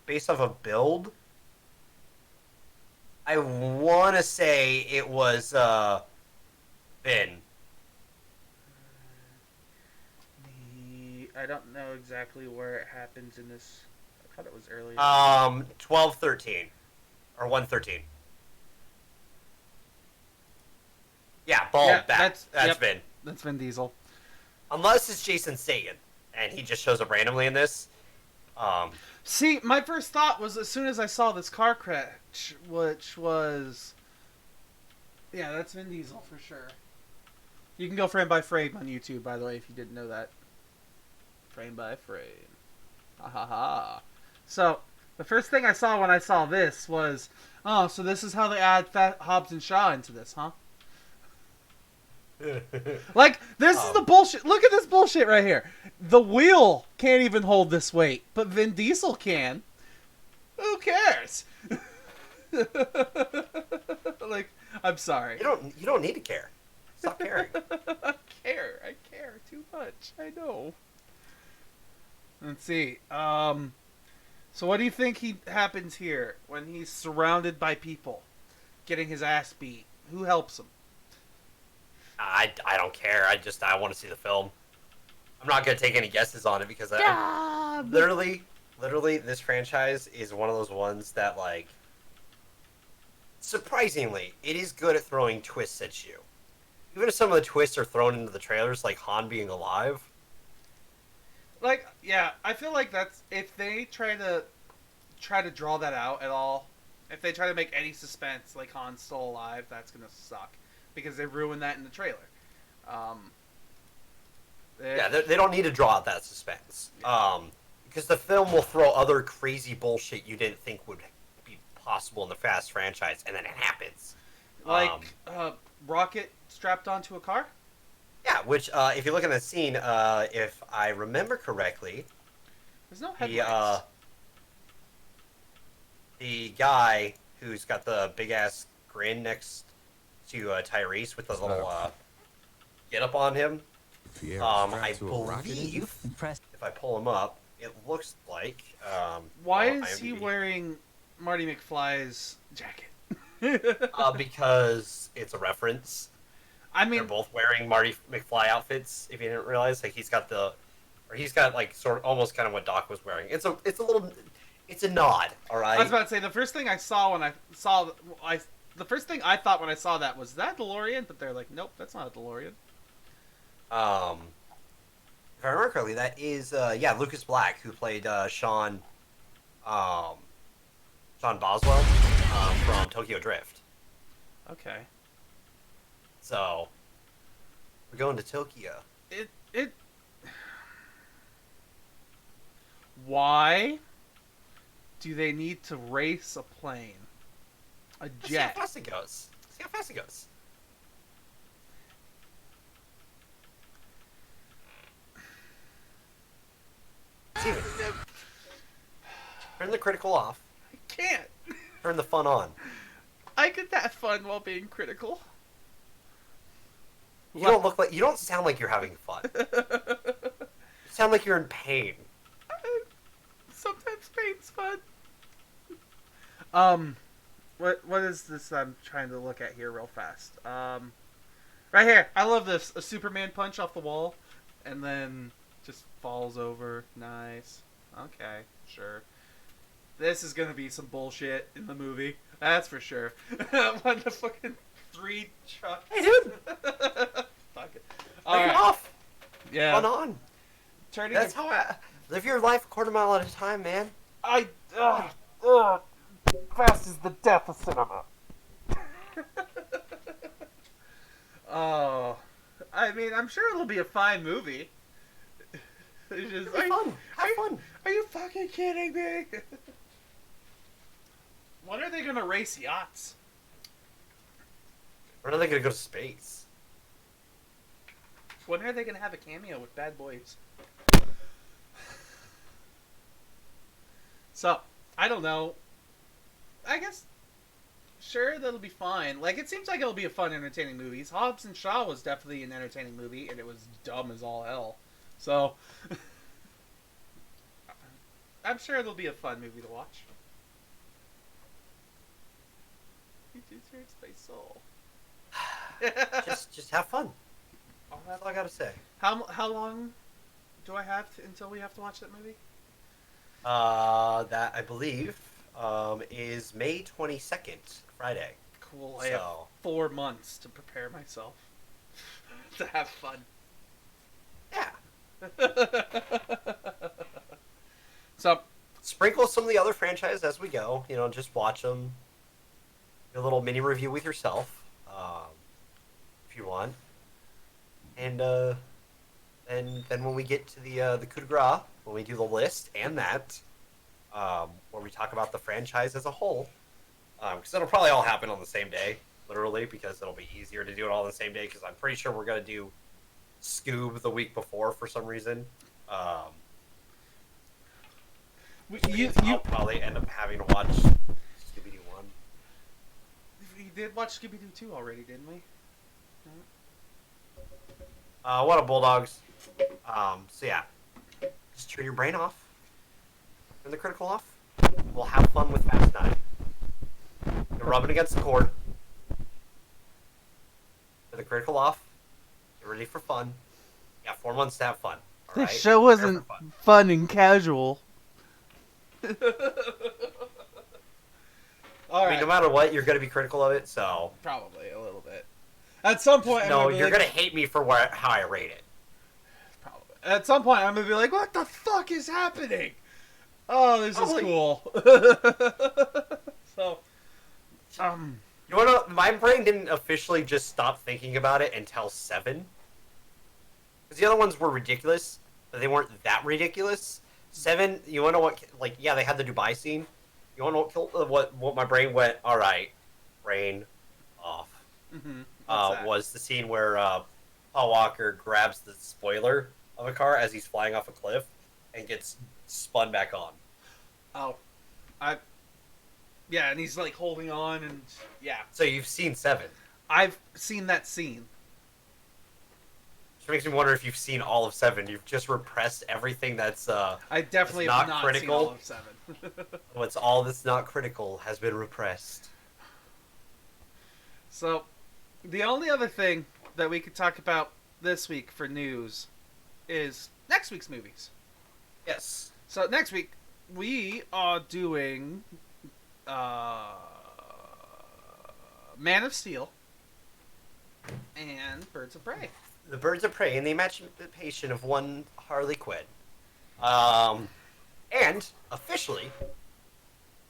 based off a build. I want to say it was Finn. I don't know exactly where it happens in this. I thought it was earlier. 1213 or 113. Yeah, bald back. That's Vin. That's Vin Diesel. Unless it's Jason Statham, and he just shows up randomly in this. See, my first thought was as soon as I saw this car crash, which was... Yeah, that's Vin Diesel for sure. You can go frame by frame on YouTube, by the way, if you didn't know that. Frame by frame. Ha ha ha. So, the first thing I saw when I saw this was, oh, so this is how they add Hobbs and Shaw into this, huh? Like, this is the bullshit. Look at this bullshit right here. The wheel can't even hold this weight, but Vin Diesel can. Who cares? Like, I'm sorry. You don't need to care. Stop caring. I care too much. I know. Let's see. So what do you think happens here when he's surrounded by people, getting his ass beat? Who helps him? I don't care. I want to see the film. I'm not gonna take any guesses on it because literally, this franchise is one of those ones that, like, surprisingly, it is good at throwing twists at you. even if some of the twists are thrown into the trailers, like Han being alive. Like, yeah, I feel like that's if they try to draw that out at all, if they try to make any suspense like Han's still alive, that's gonna suck because they ruined that in the trailer. Yeah, they don't need to draw out that suspense. Because the film will throw other crazy bullshit you didn't think would be possible in the Fast franchise, and then it happens. Like Rocket strapped onto a car. Yeah, which if you look at the scene, if I remember correctly, there's no headlights. The guy who's got the big ass grin next to Tyrese with the little get up on him. I believe if I pull him up, it looks like. Why is he wearing Marty McFly's jacket? Because it's a reference. I mean, they're both wearing Marty McFly outfits. If you didn't realize, like he's got like sort of almost kind of what Doc was wearing. It's a nod. All right. I was about to say the first thing I saw when I saw the first thing I thought when I saw that was that DeLorean, but they're like, nope, that's not a DeLorean. If I remember correctly, that is Lucas Black who played Sean Boswell from Tokyo Drift. Okay. So we're going to Tokyo. Why do they need to race a plane? A jet. See how fast it goes. Steven, turn the critical off. I can't. Turn the fun on. I get that fun while being critical. You don't sound like you're having fun. You sound like you're in pain. Sometimes pain's fun. What is this I'm trying to look at here real fast? Right here. I love this. A Superman punch off the wall and then just falls over. Nice. Okay, sure. This is gonna be some bullshit in the movie. That's for sure. When the fucking 3 trucks. Hey, dude! Fuck it. Take it off! Yeah. Fun on. That's how I live your life a quarter mile at a time, man. Fast is the death of cinema. Oh, I mean, I'm sure it'll be a fine movie. It's just fun. Have fun. Are you fucking kidding me? When are they gonna race yachts? When are they gonna go to space? When are they gonna have a cameo with Bad Boys? So, I don't know. I guess, sure, that'll be fine. Like, it seems like it'll be a fun, entertaining movie. Hobbs and Shaw was definitely an entertaining movie, and it was dumb as all hell. So, I'm sure it'll be a fun movie to watch. It just hurts my soul. just have fun. That's all I gotta say. How long do I have until we have to watch that movie? That I believe is May 22nd, Friday. Cool. I have 4 months to prepare myself to have fun. Yeah. So, sprinkle some of the other franchises as we go. You know, just watch them. Do a little mini review with yourself, if you want. And then when we get to the coup de grace, when we do the list and that, where we talk about the franchise as a whole, because it'll probably all happen on the same day, literally, because it'll be easier to do it all on the same day. Because I'm pretty sure we're gonna do Scoob the week before for some reason. I'll probably end up having to watch Scooby-Doo 1. We did watch Scooby-Doo 2 already, didn't we? What up, Bulldogs? So yeah, just turn your brain off. Turn the critical off. We'll have fun with Fast 9. You're rubbing against the cord. Turn the critical off. Get ready for fun. You got 4 months to have fun. This show wasn't fun and casual. I mean, no matter what, you're going to be critical of it, so... Probably, a little bit. At some point, No, I'm you're like, gonna hate me for how I rate it. probably. At some point, I'm gonna be like, "What the fuck is happening?" Oh, this is Probably. cool. So, You wanna know, my brain didn't officially just stop thinking about it until 7. Because the other ones were ridiculous, but they weren't that ridiculous. 7, you wanna know what, like, yeah, they had the Dubai scene. You wanna know what my brain went, alright, brain off. Was the scene where Paul Walker grabs the spoiler of a car as he's flying off a cliff and gets spun back on. oh, yeah, and he's like holding on, and yeah, So you've seen 7. I've seen that scene. Which makes me wonder if you've seen all of 7. You've just repressed everything that's I definitely that's have not seen all of 7. what's all that's not critical has been repressed. So, the only other thing that we could talk about this week for news is next week's movies. Yes. So next week we are doing Man of Steel and Birds of Prey. The Birds of Prey and the Emancipation of one Harley Quinn. And officially,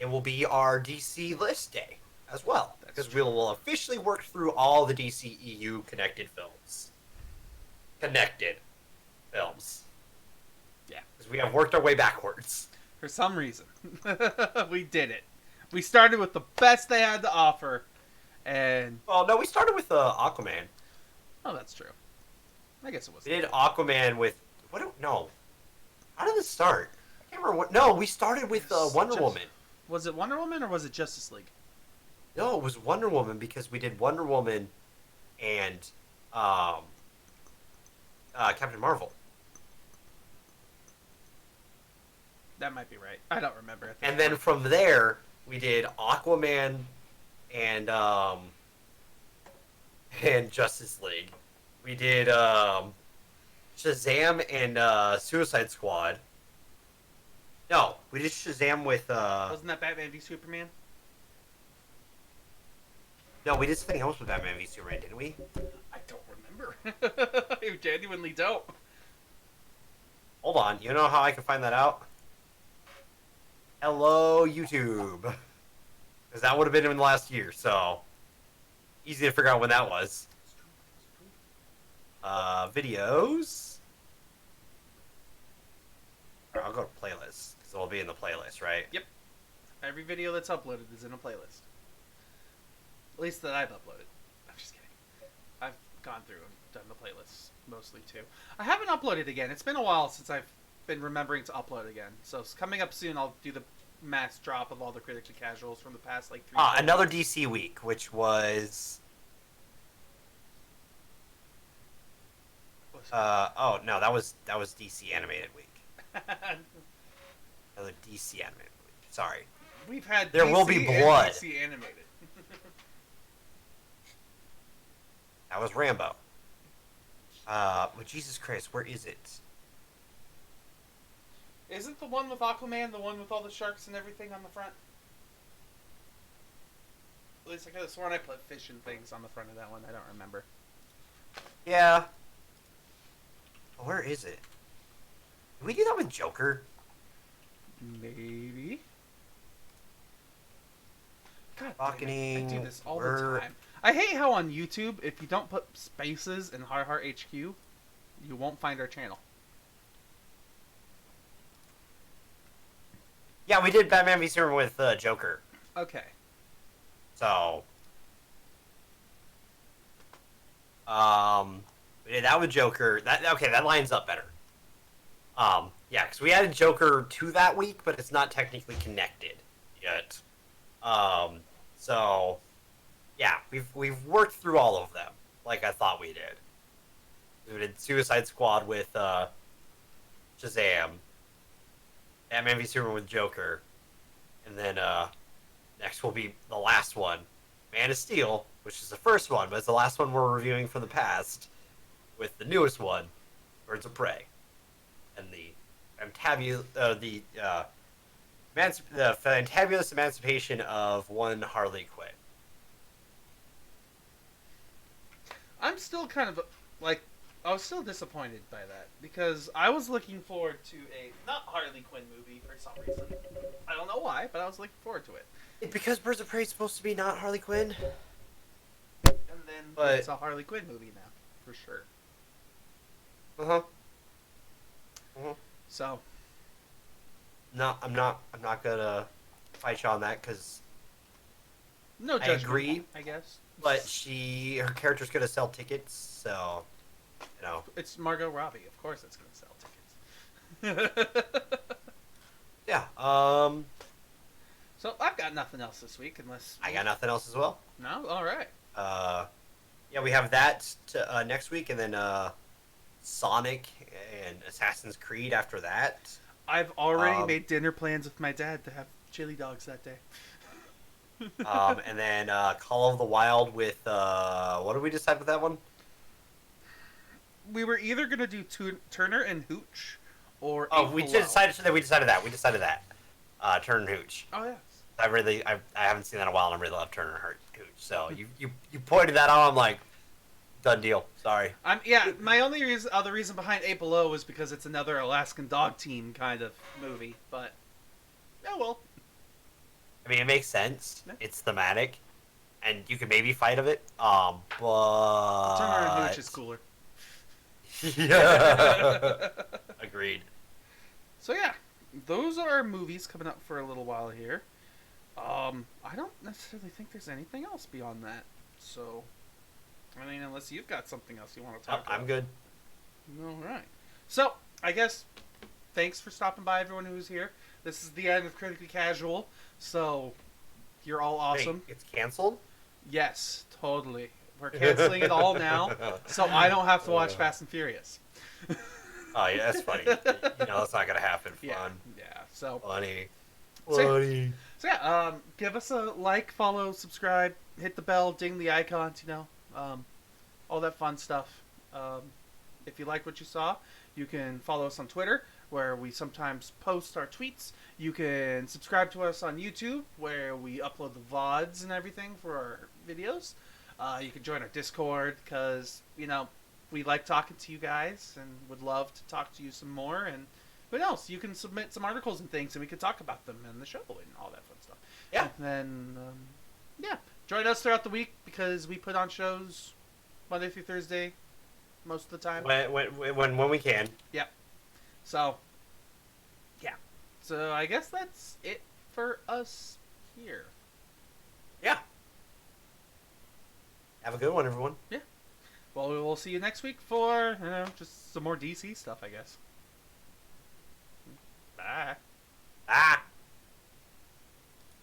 it will be our DC list day as well, because we will officially work through all the DC EU connected films. Connected films. Yeah. Because we have worked our way backwards. For some reason, we did it. We started with the best they had to offer, and Well, no, we started with Aquaman. oh, that's true. I guess it was. We did Aquaman with no. How did this start? I can't remember what. No, we started with Wonder Woman. Was it Wonder Woman or was it Justice League? No, it was Wonder Woman because we did Wonder Woman and Captain Marvel. That might be right. I don't remember. At this And then point. from there, we did Aquaman and Justice League. We did Shazam and Suicide Squad. No, we did Shazam with wasn't that Batman v Superman? No, we did something else with Batman v Superman, didn't we? I don't remember. I genuinely don't. Hold on, you know how I can find that out? Hello, YouTube. Because that would have been in the last year, so easy to figure out when that was. Videos. Alright, I'll go to playlists, because it'll be in the playlist, right? Yep. Every video that's uploaded is in a playlist. At least that I've uploaded. I'm just kidding. I've gone through and done the playlists mostly too. I haven't uploaded again. It's been a while since I've been remembering to upload again. So it's coming up soon. I'll do the mass drop of all the critically casuals from the past like 3 Another weeks. DC week, which was... oh, no, that was DC animated week. Another DC animated week. Sorry. We've had There DC will be and blood. DC animated. That was Rambo. Well, Jesus Christ, where is it? Isn't the one with Aquaman the one with all the sharks and everything on the front? At least I could have sworn I put fish and things on the front of that one. I don't remember. Yeah. Where is it? Did we do that with Joker? Maybe. God, Rocketing, I do this all the time. I hate how on YouTube, if you don't put spaces in Hard Heart HQ, you won't find our channel. Yeah, we did Batman v Superman with Joker. Okay. So, we did that with Joker. That lines up better. Yeah, because we added Joker to that week, but it's not technically connected yet. So, yeah, we've worked through all of them, like I thought we did. We did Suicide Squad with Shazam, Batman v Superman with Joker, and then next will be the last one, Man of Steel, which is the first one, but it's the last one we're reviewing from the past, with the newest one, Birds of Prey, and the fantabulous emancipation of one Harley Quinn. still kind of like, I was still disappointed by that because I was looking forward to a not Harley Quinn movie for some reason. I don't know why, but I was looking forward to it. Because Birds of Prey is supposed to be not Harley Quinn. And then But- it's a Harley Quinn movie now, for sure. So, No, I'm not gonna fight you on that because, no I judgment. agree. I guess. but her character's gonna sell tickets, so It's Margot Robbie. Of course, it's gonna sell tickets. yeah. So I've got nothing else this week, unless I got nothing else as well. No. All right. Yeah, we have that next week, and then Sonic and Assassin's Creed after that. I've already made dinner plans with my dad to have chili dogs that day. And then Call of the Wild with what did we decide with that one? We were either gonna do Turner and Hooch, or Oh, Eight we Below. decided that. We decided that. Turner and Hooch. Oh yes. I haven't seen that in a while, and I really love Turner and Hooch. So you pointed that out. I'm like, done deal. Sorry. My only other reason behind Eight Below was because it's another Alaskan dog team kind of movie, but oh well. I mean, it makes sense. Yeah. It's thematic, and you could maybe fight of it. But Turner and Hooch is cooler. Yeah. Agreed. So yeah, those are our movies coming up for a little while here. I don't necessarily think there's anything else beyond that. So, I mean, unless you've got something else you want to talk about. I'm good. All right. So, I guess thanks for stopping by, everyone who was here. This is the end of Critically Casual. So, you're all awesome. Wait, it's canceled? Yes, totally. We're canceling it all now, so I don't have to watch Fast and Furious. Oh yeah, that's funny. That's not gonna happen. Fun. Yeah. So Funny. So yeah, give us a like, follow, subscribe, hit the bell, ding the icons, all that fun stuff. If you like what you saw, you can follow us on Twitter, where we sometimes post our tweets. You can subscribe to us on YouTube, where we upload the VODs and everything for our videos. You can join our Discord, because, we like talking to you guys and would love to talk to you some more. And who knows, you can submit some articles and things, and we can talk about them in the show and all that fun stuff. Yeah. And then, join us throughout the week, because we put on shows Monday through Thursday most of the time. When we can. Yep. So, yeah. So I guess that's it for us here. Yeah. Have a good one, everyone. Yeah. Well, we'll see you next week for, just some more DC stuff, I guess. Bye. Ah.